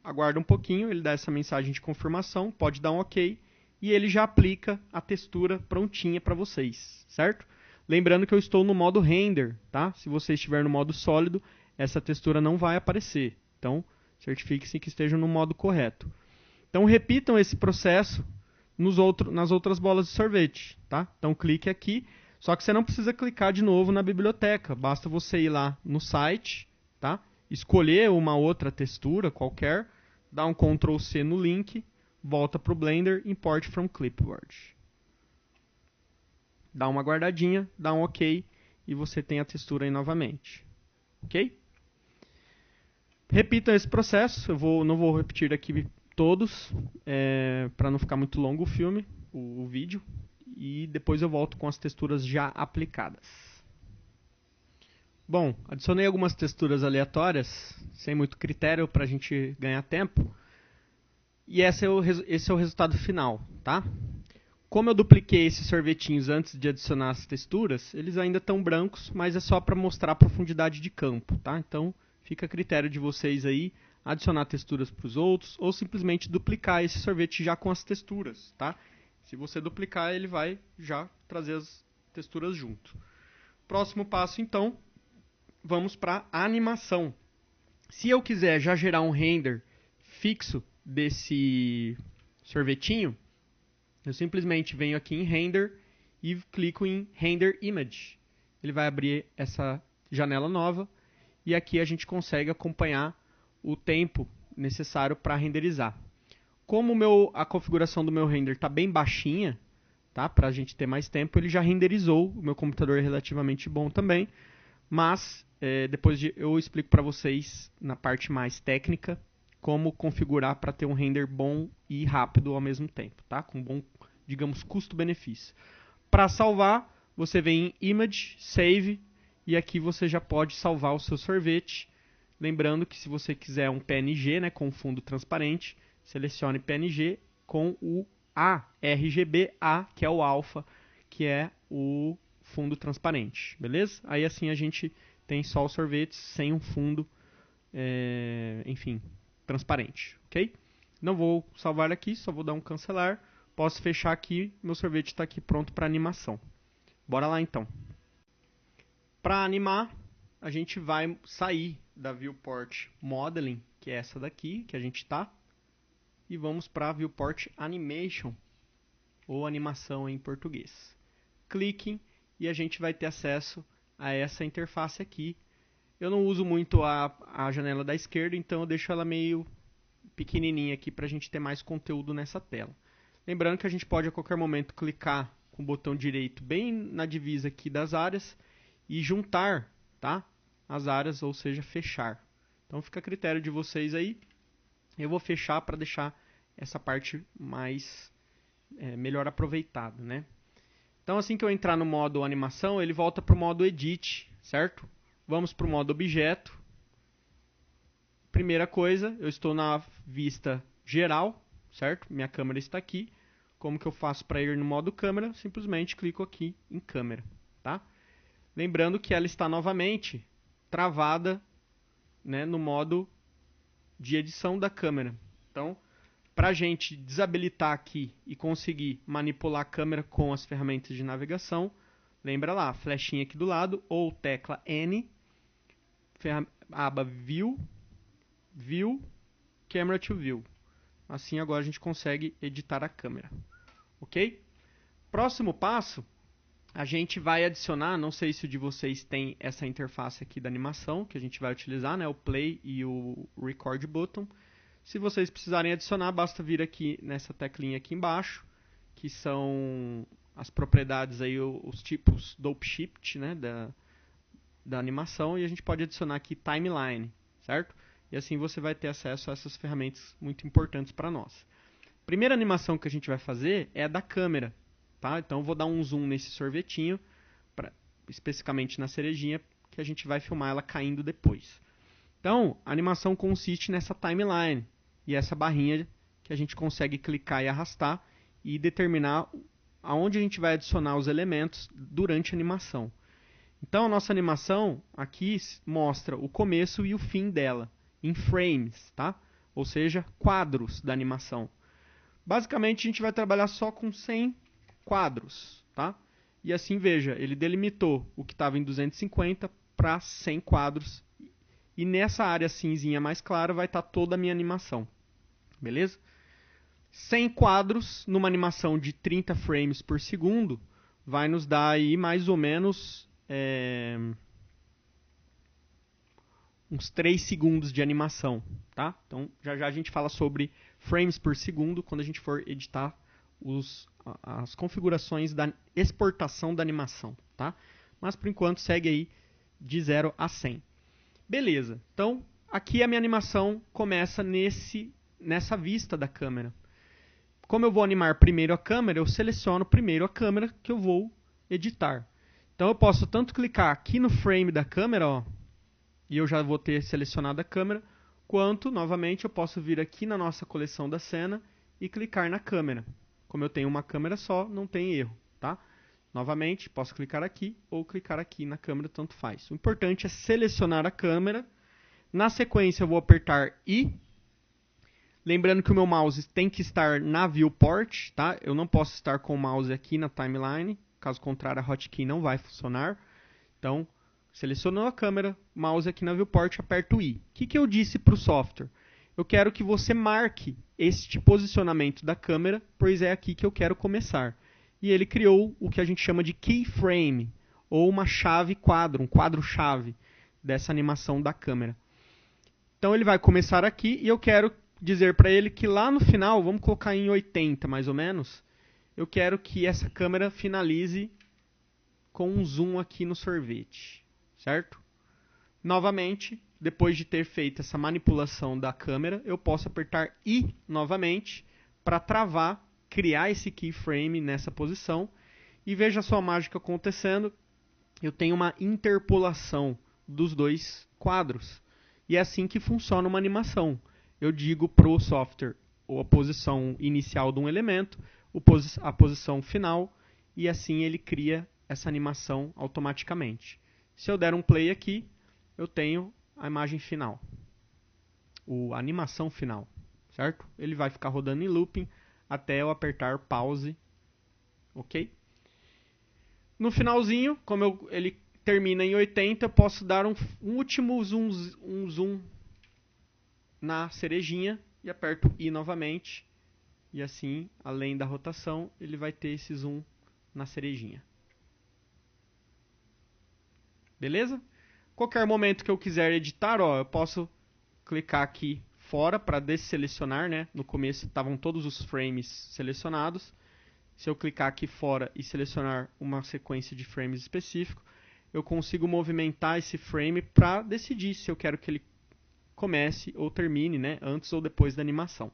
Aguarda um pouquinho, ele dá essa mensagem de confirmação, pode dar um OK, e ele já aplica a textura prontinha para vocês, certo? Lembrando que eu estou no modo Render, tá? Se você estiver no modo sólido, essa textura não vai aparecer. Então, certifique-se que esteja no modo correto. Então repitam esse processo nas outras bolas de sorvete, tá? Então clique aqui, só que você não precisa clicar de novo na biblioteca, basta você ir lá no site, tá? Escolher uma outra textura qualquer, dar um Ctrl C no link, volta para o Blender, Import from Clipboard. Dá uma guardadinha, dá um OK e você tem a textura aí novamente. Ok? Repitam esse processo, não vou repetir aqui todos, para não ficar muito longo o filme, o vídeo, e depois eu volto com as texturas já aplicadas. Bom, adicionei algumas texturas aleatórias, sem muito critério para a gente ganhar tempo, e esse é o resultado final, tá? Como eu dupliquei esses sorvetinhos antes de adicionar as texturas, eles ainda estão brancos, mas é só para mostrar a profundidade de campo, tá? Então fica a critério de vocês aí, adicionar texturas para os outros, ou simplesmente duplicar esse sorvete já com as texturas, tá? Se você duplicar, ele vai já trazer as texturas junto. Próximo passo, então, vamos para a animação. Se eu quiser já gerar um render fixo desse sorvetinho, eu simplesmente venho aqui em Render e clico em Render Image. Ele vai abrir essa janela nova e aqui a gente consegue acompanhar o tempo necessário para renderizar. Como a configuração do meu render está bem baixinha, tá? Para a gente ter mais tempo, ele já renderizou. O meu computador é relativamente bom também, mas depois eu explico para vocês na parte mais técnica como configurar para ter um render bom e rápido ao mesmo tempo, tá? Com bom digamos, custo-benefício. Para salvar, você vem em Image, Save, e aqui você já pode salvar o seu sorvete. Lembrando que se você quiser um PNG, né, com fundo transparente, selecione PNG com o RGBA, que é o alfa, que é o fundo transparente, beleza? Aí assim a gente tem só os sorvetes sem um fundo, enfim, transparente, ok? Não vou salvar aqui, só vou dar um cancelar. Posso fechar aqui, meu sorvete está aqui pronto para animação. Bora lá então. Para animar, a gente vai sair da Viewport Modeling, que é essa daqui, que a gente está, e vamos para a Viewport Animation, ou animação em português. Cliquem e a gente vai ter acesso a essa interface aqui. Eu não uso muito a janela da esquerda, então eu deixo ela meio pequenininha aqui para a gente ter mais conteúdo nessa tela. Lembrando que a gente pode a qualquer momento clicar com o botão direito bem na divisa aqui das áreas e juntar, tá, as áreas, ou seja, fechar. Então fica a critério de vocês aí. Eu vou fechar para deixar essa parte mais melhor aproveitada, né? Então assim que eu entrar no modo animação, ele volta para o modo Edit, certo? Vamos para o modo Objeto. Primeira coisa, eu estou na vista geral, certo? Minha câmera está aqui. Como que eu faço para ir no modo câmera? Simplesmente clico aqui em câmera, tá? Lembrando que ela está novamente travada, né, no modo de edição da câmera. Então, para a gente desabilitar aqui e conseguir manipular a câmera com as ferramentas de navegação, lembra lá, flechinha aqui do lado, ou tecla N, aba View, View, Camera to View. Assim agora a gente consegue editar a câmera. Ok? Próximo passo, a gente vai adicionar, não sei se o de vocês tem essa interface aqui da animação, que a gente vai utilizar, né, o Play e o Record Button. Se vocês precisarem adicionar, basta vir aqui nessa teclinha aqui embaixo, que são as propriedades aí, os tipos Dope Shift, né, da animação, e a gente pode adicionar aqui Timeline, certo? E assim você vai ter acesso a essas ferramentas muito importantes para nós. Primeira animação que a gente vai fazer é a da câmera, tá? Então eu vou dar um zoom nesse sorvetinho, especificamente na cerejinha, que a gente vai filmar ela caindo depois. Então, a animação consiste nessa timeline e essa barrinha que a gente consegue clicar e arrastar e determinar aonde a gente vai adicionar os elementos durante a animação. Então, a nossa animação aqui mostra o começo e o fim dela, em frames, tá? Ou seja, quadros da animação. Basicamente, a gente vai trabalhar só com 100 quadros, tá? E assim, veja, ele delimitou o que estava em 250 para 100 quadros. E nessa área cinzinha mais clara vai estar toda a minha animação. Beleza? 100 quadros numa animação de 30 frames por segundo vai nos dar aí mais ou menos uns 3 segundos de animação, tá? Então já já a gente fala sobre frames por segundo quando a gente for editar as configurações da exportação da animação, tá? Mas por enquanto segue aí de 0 a 100. Beleza, então aqui a minha animação começa nessa vista da câmera. Como eu vou animar primeiro a câmera, eu seleciono primeiro a câmera que eu vou editar. Então eu posso tanto clicar aqui no frame da câmera, ó, e eu já vou ter selecionado a câmera, quanto, novamente, eu posso vir aqui na nossa coleção da cena e clicar na câmera. Como eu tenho uma câmera só, não tem erro, tá? Novamente, posso clicar aqui ou clicar aqui na câmera, tanto faz. O importante é selecionar a câmera. Na sequência, eu vou apertar I. Lembrando que o meu mouse tem que estar na viewport, tá? Eu não posso estar com o mouse aqui na timeline. Caso contrário, a hotkey não vai funcionar. Então, selecionou a câmera, mouse aqui na viewport, aperto I. O que eu disse para o software? Eu quero que você marque este posicionamento da câmera, pois é aqui que eu quero começar. E ele criou o que a gente chama de keyframe, ou uma chave quadro, um quadro-chave dessa animação da câmera. Então ele vai começar aqui e eu quero dizer para ele que lá no final, vamos colocar em 80 mais ou menos, eu quero que essa câmera finalize com um zoom aqui no sorvete, certo? Novamente, depois de ter feito essa manipulação da câmera, eu posso apertar I novamente para travar criar esse keyframe nessa posição. E veja só a mágica acontecendo. Eu tenho uma interpolação dos dois quadros. E é assim que funciona uma animação. Eu digo para o software a posição inicial de um elemento, a posição final, e assim ele cria essa animação automaticamente. Se eu der um play aqui, eu tenho a imagem final, a animação final, certo? Ele vai ficar rodando em looping até eu apertar pause, ok? No finalzinho, como ele termina em 80, eu posso dar um último zoom na cerejinha e aperto I novamente. E assim, além da rotação, ele vai ter esse zoom na cerejinha. Beleza? Qualquer momento que eu quiser editar, ó, eu posso clicar aqui fora para desselecionar, né? No começo estavam todos os frames selecionados. Se eu clicar aqui fora e selecionar uma sequência de frames específico, eu consigo movimentar esse frame para decidir se eu quero que ele comece ou termine, né? Antes ou depois da animação.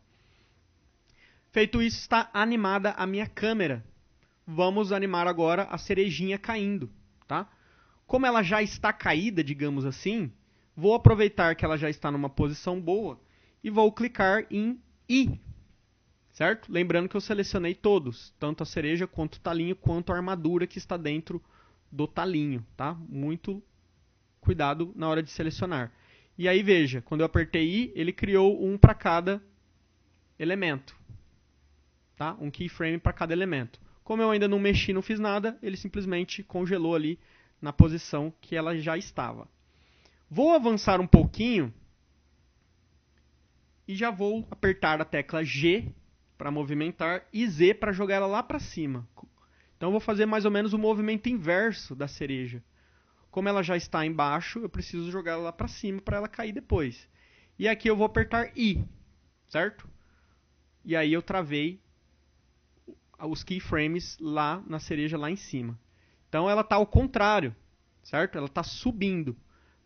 Feito isso, está animada a minha câmera. Vamos animar agora a cerejinha caindo, tá? Como ela já está caída, digamos assim, vou aproveitar que ela já está numa posição boa e vou clicar em I, certo? Lembrando que eu selecionei todos, tanto a cereja quanto o talinho, quanto a armadura que está dentro do talinho, tá? Muito cuidado na hora de selecionar. E aí veja, quando eu apertei I, ele criou um para cada elemento, tá? Um keyframe para cada elemento. Como eu ainda não mexi, não fiz nada, ele simplesmente congelou ali na posição que ela já estava. Vou avançar um pouquinho e já vou apertar a tecla G para movimentar e Z para jogar ela lá para cima. Então eu vou fazer mais ou menos o movimento inverso da cereja. Como ela já está embaixo, eu preciso jogar ela lá para cima para ela cair depois. E aqui eu vou apertar I, certo? E aí eu travei os keyframes lá na cereja lá em cima. Então ela está ao contrário, certo? Ela está subindo.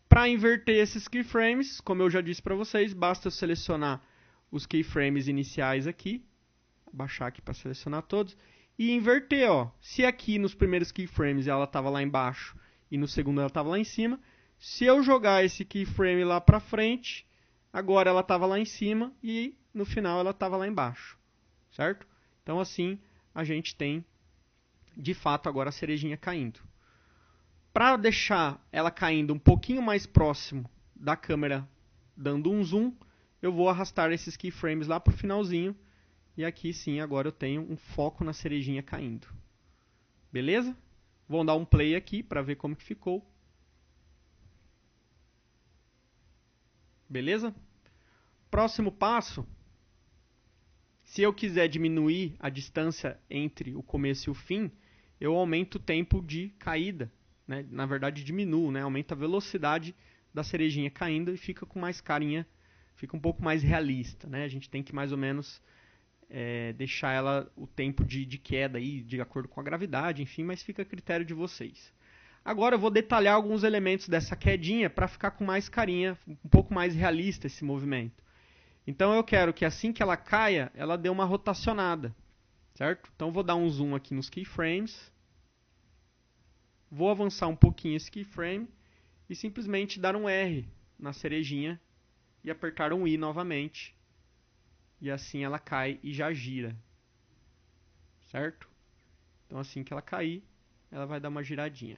Para inverter esses keyframes, como eu já disse para vocês, basta eu selecionar os keyframes iniciais aqui, baixar aqui para selecionar todos, e inverter. Ó. Se aqui nos primeiros keyframes ela estava lá embaixo e no segundo ela estava lá em cima, se eu jogar esse keyframe lá para frente, agora ela estava lá em cima e no final ela estava lá embaixo, certo? Então assim a gente tem de fato agora a cerejinha caindo. Para deixar ela caindo um pouquinho mais próximo da câmera, dando um zoom, eu vou arrastar esses keyframes lá para o finalzinho. E aqui sim, agora eu tenho um foco na cerejinha caindo. Beleza? Vou dar um play aqui para ver como que ficou. Beleza? Próximo passo. Se eu quiser diminuir a distância entre o começo e o fim, eu aumento o tempo de caída. Né? Na verdade, diminuo, né? Aumenta a velocidade da cerejinha caindo e fica com mais carinha, fica um pouco mais realista. Né? A gente tem que mais ou menos deixar ela o tempo de queda aí, de acordo com a gravidade, enfim, mas fica a critério de vocês. Agora eu vou detalhar alguns elementos dessa quedinha para ficar com mais carinha, um pouco mais realista esse movimento. Então eu quero que assim que ela caia, ela dê uma rotacionada, certo? Então eu vou dar um zoom aqui nos keyframes. Vou avançar um pouquinho esse keyframe e simplesmente dar um R na cerejinha e apertar um I novamente. E assim ela cai e já gira, certo? Então assim que ela cair, ela vai dar uma giradinha.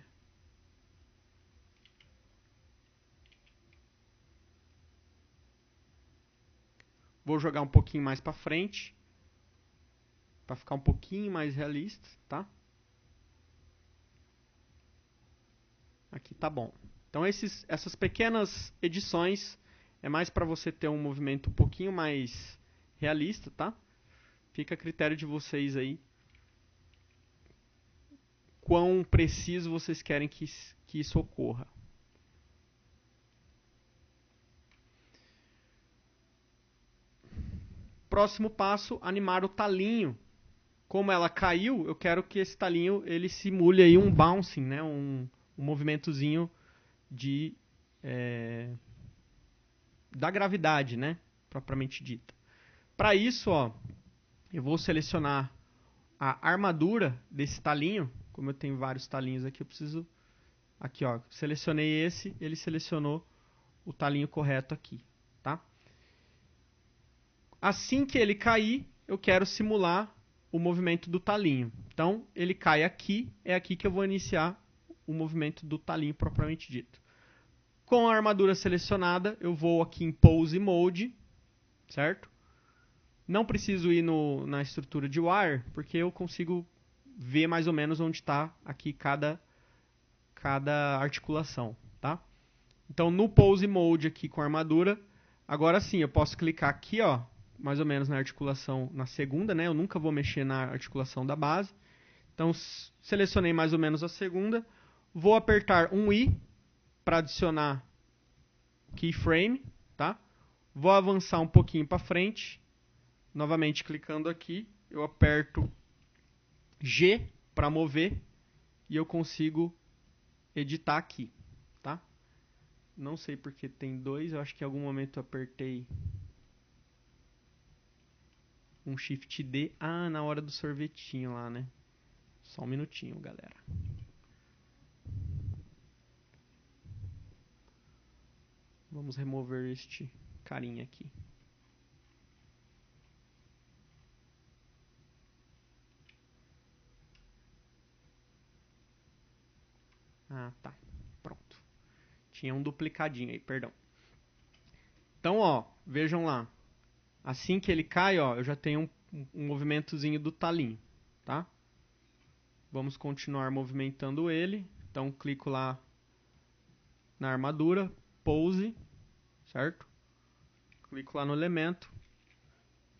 Vou jogar um pouquinho mais para frente, para ficar um pouquinho mais realista, tá? Aqui tá bom. Então essas pequenas edições é mais para você ter um movimento um pouquinho mais realista, tá? Fica a critério de vocês aí quão preciso vocês querem que isso ocorra. Próximo passo, animar o talinho. Como ela caiu, eu quero que esse talinho ele simule aí um bouncing, né? um movimentozinho da gravidade, né? Propriamente dita. Para isso, ó, eu vou selecionar a armadura desse talinho, como eu tenho vários talinhos aqui, eu preciso... Aqui, ó, selecionei esse, ele selecionou o talinho correto aqui, tá? Assim que ele cair, eu quero simular o movimento do talinho. Então, ele cai aqui, é aqui que eu vou iniciar o movimento do talinho propriamente dito. Com a armadura selecionada, eu vou aqui em Pose Mode, certo? Não preciso ir na estrutura de wire, porque eu consigo ver mais ou menos onde está aqui cada articulação, tá? Então, no Pose Mode aqui com a armadura, agora sim, eu posso clicar aqui, ó, mais ou menos na articulação, na segunda, né? Eu nunca vou mexer na articulação da base. Então, selecionei mais ou menos a segunda. Vou apertar um I para adicionar keyframe, tá? Vou avançar um pouquinho para frente. Novamente clicando aqui, eu aperto G para mover e eu consigo editar aqui, tá? Não sei porque tem dois, eu acho que em algum momento eu apertei um Shift D. Ah, na hora do sorvetinho lá, né? Só um minutinho, galera. Vamos remover este carinha aqui. Ah, tá. Pronto. Tinha um duplicadinho aí, perdão. Então, ó, vejam lá. Assim que ele cai, ó, eu já tenho um movimentozinho do talinho, tá? Vamos continuar movimentando ele. Então, clico lá na armadura, pose, certo? Clico lá no elemento,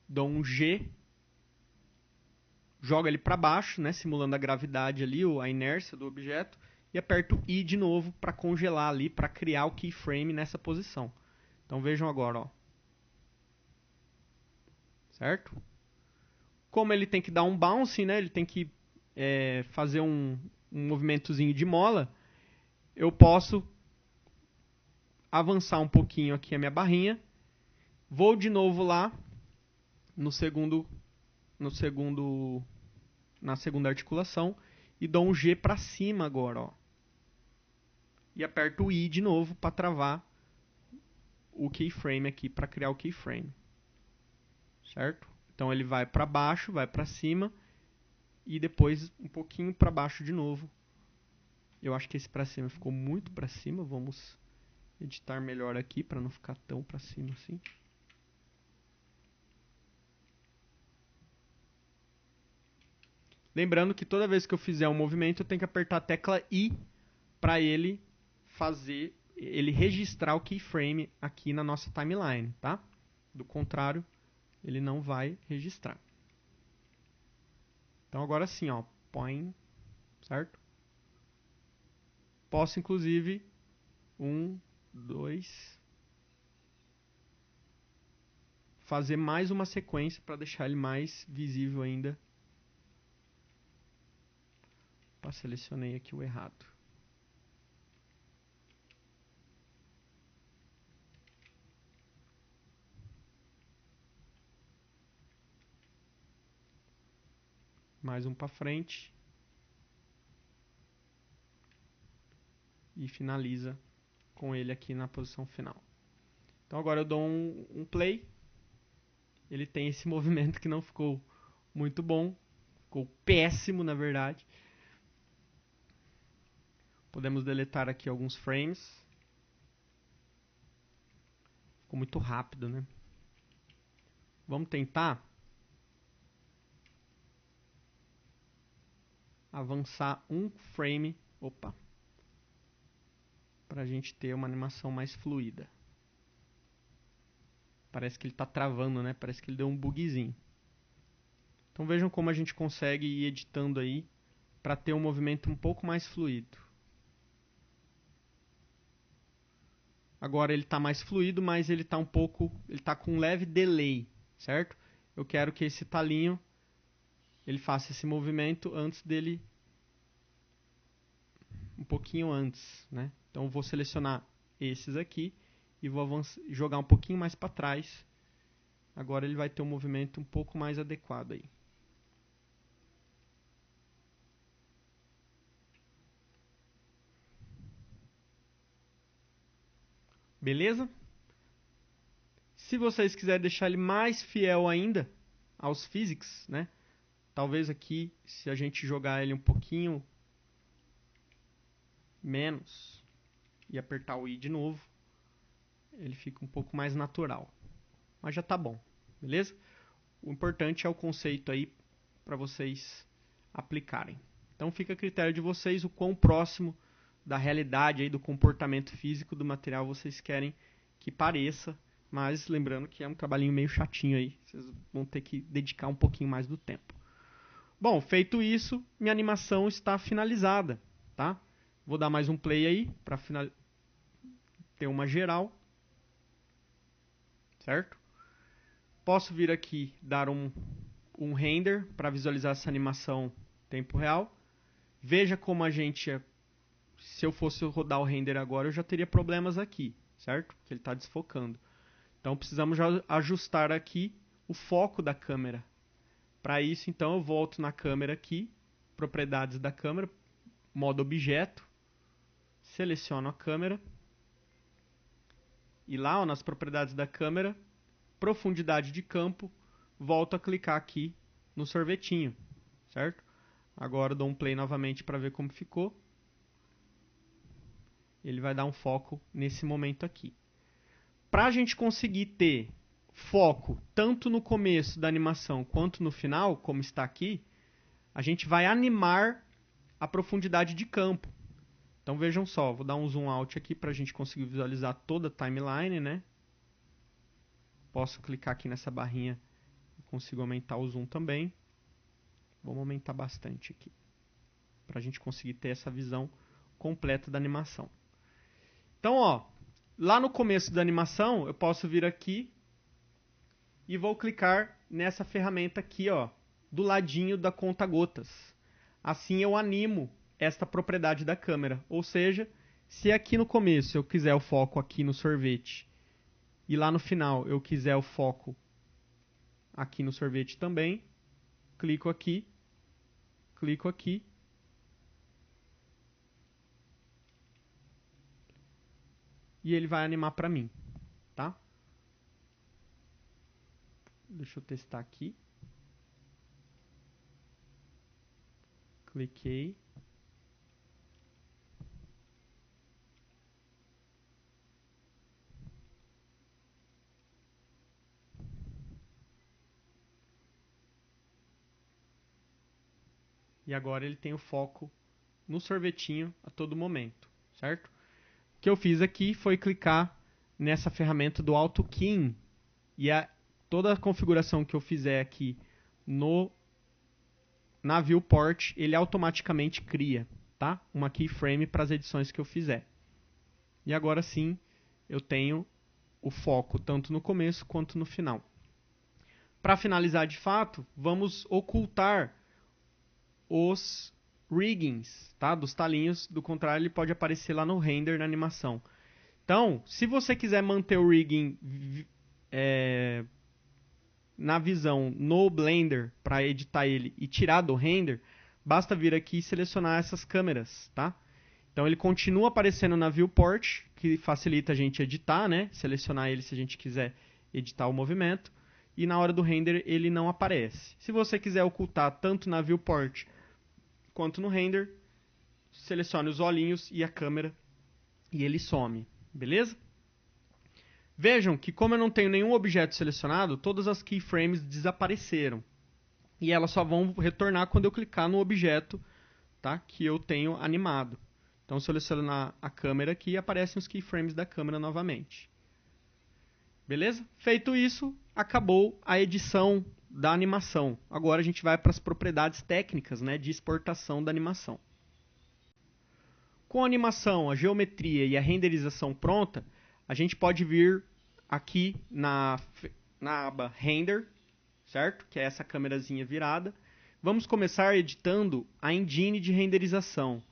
dou um G, jogo ele para baixo, né, simulando a gravidade ali, a inércia do objeto, e aperto I de novo para congelar ali, para criar o keyframe nessa posição. Então vejam agora, ó. Certo? Como ele tem que dar um bounce, né, ele tem que fazer um movimentozinho de mola, eu posso avançar um pouquinho aqui a minha barrinha, vou de novo lá na segunda articulação e dou um G para cima agora, ó. E aperto o I de novo para travar o keyframe aqui, para criar o keyframe. Certo? Então ele vai para baixo, vai para cima e depois um pouquinho para baixo de novo. Eu acho que esse para cima ficou muito para cima, vamos editar melhor aqui para não ficar tão para cima assim. Lembrando que toda vez que eu fizer um movimento, eu tenho que apertar a tecla I para ele registrar o keyframe aqui na nossa timeline, tá? Do contrário, ele não vai registrar. Então agora sim, ó, põe, certo? Posso inclusive fazer mais uma sequência para deixar ele mais visível ainda. Selecionei aqui o errado. Mais um para frente. E finaliza com ele aqui na posição final. Então agora eu dou um play. Ele tem esse movimento que não ficou muito bom. Ficou péssimo, na verdade. Podemos deletar aqui alguns frames. Ficou muito rápido, né? Vamos tentar avançar um frame. Opa! Para a gente ter uma animação mais fluida. Parece que ele está travando, né? Parece que ele deu um bugzinho. Então vejam como a gente consegue ir editando aí para ter um movimento um pouco mais fluido. Agora ele está mais fluido, mas ele está com um leve delay, certo? Eu quero que esse talinho ele faça esse movimento antes dele, um pouquinho antes, né? Então eu vou selecionar esses aqui e vou jogar um pouquinho mais para trás. Agora ele vai ter um movimento um pouco mais adequado aí. Beleza? Se vocês quiserem deixar ele mais fiel ainda aos physics, né? Talvez aqui, se a gente jogar ele um pouquinho menos e apertar o I de novo, ele fica um pouco mais natural. Mas já tá bom, beleza? O importante é o conceito aí para vocês aplicarem. Então fica a critério de vocês o quão próximo da realidade aí, do comportamento físico do material vocês querem que pareça, mas lembrando que é um trabalhinho meio chatinho aí, vocês vão ter que dedicar um pouquinho mais do tempo. Bom, feito isso, minha animação está finalizada, tá? Vou dar mais um play aí para ter uma geral, certo? Posso vir aqui dar um render para visualizar essa animação em tempo real. Veja como a gente, se eu fosse rodar o render agora, eu já teria problemas aqui, certo? Porque ele está desfocando. Então precisamos já ajustar aqui o foco da câmera. Para isso, então, eu volto na câmera aqui, propriedades da câmera, modo objeto, seleciono a câmera, e lá ó, nas propriedades da câmera, profundidade de campo, volto a clicar aqui no sorvetinho, certo? Agora eu dou um play novamente para ver como ficou. Ele vai dar um foco nesse momento aqui. Para a gente conseguir ter foco tanto no começo da animação quanto no final, como está aqui, a gente vai animar a profundidade de campo. Então vejam só, vou dar um zoom out aqui para a gente conseguir visualizar toda a timeline, né? Posso clicar aqui nessa barrinha e consigo aumentar o zoom também. Vamos aumentar bastante aqui, para a gente conseguir ter essa visão completa da animação. Então, ó, lá no começo da animação, eu posso vir aqui e vou clicar nessa ferramenta aqui, ó, do ladinho da conta-gotas. Assim eu animo esta propriedade da câmera. Ou seja, se aqui no começo eu quiser o foco aqui no sorvete e lá no final eu quiser o foco aqui no sorvete também, clico aqui e ele vai animar para mim, tá? Deixa eu testar aqui. Cliquei. E agora ele tem o foco no sorvetinho a todo momento, certo? O que eu fiz aqui foi clicar nessa ferramenta do Auto Keying e toda a configuração que eu fizer aqui na viewport, ele automaticamente cria, tá? Uma keyframe para as edições que eu fizer. E agora sim, eu tenho o foco tanto no começo quanto no final. Para finalizar de fato, vamos ocultar os riggings, tá? Dos talinhos, do contrário ele pode aparecer lá no render, na animação. Então, se você quiser manter o rigging na visão no Blender para editar ele e tirar do render, basta vir aqui e selecionar essas câmeras, tá? Então ele continua aparecendo na viewport, que facilita a gente editar, né? Selecionar ele se a gente quiser editar o movimento, e na hora do render ele não aparece. Se você quiser ocultar tanto na viewport quanto no render, selecione os olhinhos e a câmera e ele some, beleza? Vejam que como eu não tenho nenhum objeto selecionado, todas as keyframes desapareceram. E elas só vão retornar quando eu clicar no objeto, tá, que eu tenho animado. Então se eu selecionar a câmera aqui, aparecem os keyframes da câmera novamente. Beleza? Feito isso, acabou a edição da animação. Agora a gente vai para as propriedades técnicas, né, de exportação da animação. Com a animação, a geometria e a renderização pronta, a gente pode vir aqui na aba Render, certo? Que é essa câmerazinha virada. Vamos começar editando a engine de renderização.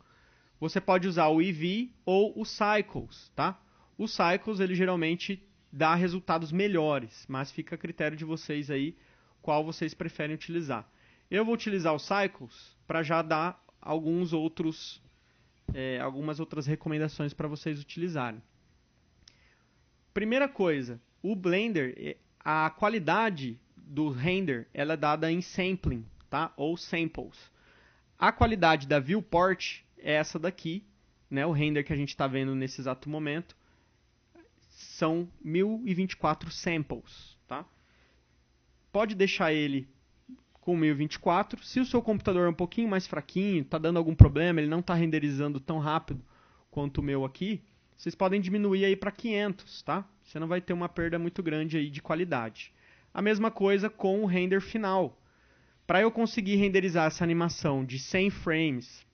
Você pode usar o Eevee ou o Cycles, tá? O Cycles, ele geralmente dá resultados melhores, mas fica a critério de vocês aí qual vocês preferem utilizar. Eu vou utilizar o Cycles para já dar algumas outras recomendações para vocês utilizarem. Primeira coisa, o Blender, a qualidade do render, ela é dada em sampling, tá? Ou samples. A qualidade da viewport é essa daqui, né? O render que a gente está vendo nesse exato momento são 1024 samples, tá? Pode deixar ele com 1024. Se o seu computador é um pouquinho mais fraquinho, está dando algum problema, ele não está renderizando tão rápido quanto o meu aqui, vocês podem diminuir aí para 500, tá? Você não vai ter uma perda muito grande aí de qualidade. A mesma coisa com o render final. Para eu conseguir renderizar essa animação de 100 frames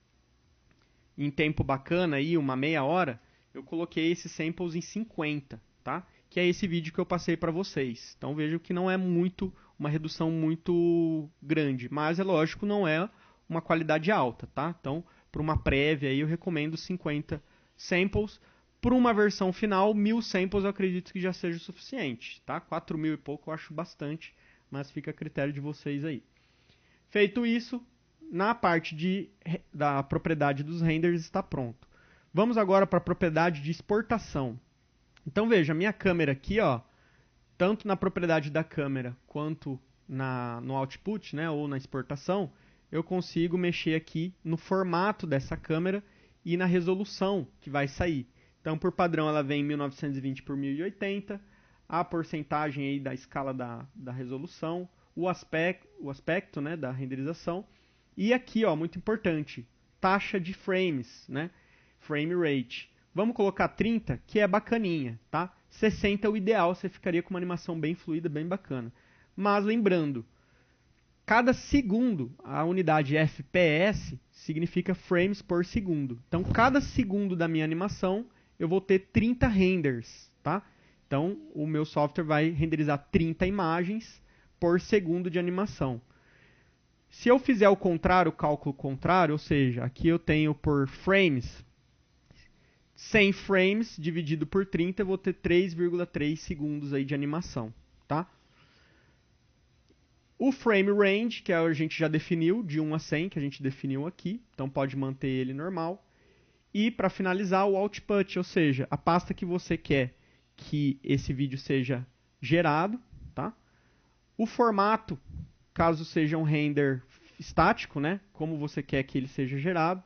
em tempo bacana, aí, uma meia hora, eu coloquei esses samples em 50, tá? Que é esse vídeo que eu passei para vocês. Então vejam que não é uma redução muito grande, mas é lógico, não é uma qualidade alta, tá? Então, para uma prévia aí, eu recomendo 50 samples. Para uma versão final, 1000 samples eu acredito que já seja o suficiente, tá? 4000 e pouco eu acho bastante, mas fica a critério de vocês aí. Feito isso, na parte da propriedade dos renders está pronto. Vamos agora para a propriedade de exportação. Então veja, a minha câmera aqui, ó, tanto na propriedade da câmera quanto no output, né, ou na exportação, eu consigo mexer aqui no formato dessa câmera e na resolução que vai sair. Então, por padrão, ela vem em 1920 por 1080, a porcentagem aí da escala da resolução, o aspecto, né, da renderização, e aqui, ó, muito importante, taxa de frames, né, frame rate. Vamos colocar 30, que é bacaninha, tá? 60 é o ideal, você ficaria com uma animação bem fluida, bem bacana. Mas lembrando, cada segundo, a unidade FPS significa frames por segundo. Então, cada segundo da minha animação, eu vou ter 30 renders, tá? Então, o meu software vai renderizar 30 imagens por segundo de animação. Se eu fizer o contrário, o cálculo contrário, ou seja, aqui eu tenho por frames, 100 frames dividido por 30, eu vou ter 3,3 segundos aí de animação, tá? O frame range, que a gente já definiu, de 1 a 100, que a gente definiu aqui, então pode manter ele normal. E para finalizar, o output, ou seja, a pasta que você quer que esse vídeo seja gerado, tá? O formato, caso seja um render estático, né? Como você quer que ele seja gerado.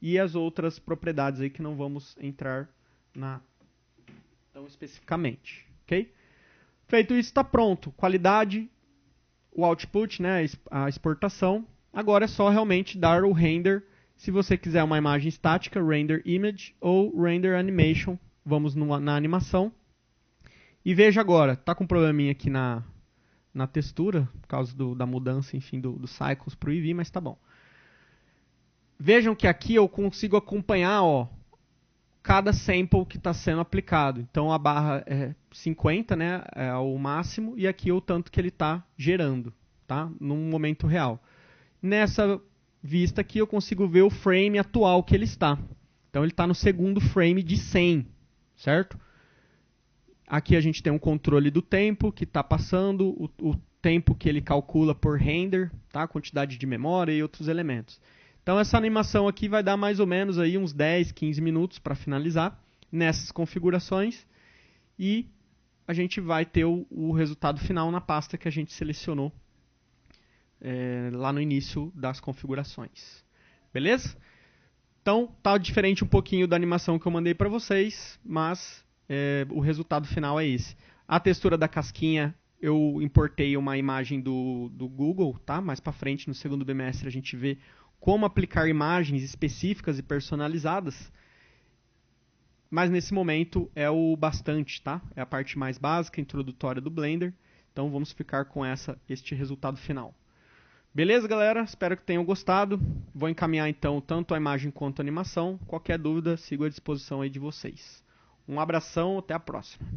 E as outras propriedades aí que não vamos entrar tão especificamente, ok? Feito isso, está pronto. Qualidade, o output, né, a exportação. Agora é só realmente dar o render. Se você quiser uma imagem estática, render image ou render animation. Vamos na animação. E veja agora, tá com um probleminha aqui na textura, por causa da mudança, enfim, do cycles para o Eevee, mas tá bom. Vejam que aqui eu consigo acompanhar, ó, cada sample que está sendo aplicado. Então a barra é 50, né, é o máximo, e aqui é o tanto que ele está gerando, tá, num momento real. Nessa vista aqui eu consigo ver o frame atual que ele está. Então ele está no segundo frame de 100, certo? Aqui a gente tem um controle do tempo que está passando, o tempo que ele calcula por render, tá, quantidade de memória e outros elementos. Então essa animação aqui vai dar mais ou menos aí uns 10, 15 minutos para finalizar nessas configurações e a gente vai ter o resultado final na pasta que a gente selecionou lá no início das configurações. Beleza? Então tá diferente um pouquinho da animação que eu mandei para vocês, mas o resultado final é esse. A textura da casquinha eu importei uma imagem do Google, tá? Mais para frente no segundo bimestre a gente vê como aplicar imagens específicas e personalizadas, mas nesse momento é o bastante, tá? É a parte mais básica, introdutória do Blender, então vamos ficar com este resultado final. Beleza, galera? Espero que tenham gostado. Vou encaminhar então tanto a imagem quanto a animação. Qualquer dúvida, sigo à disposição aí de vocês. Um abração, até a próxima.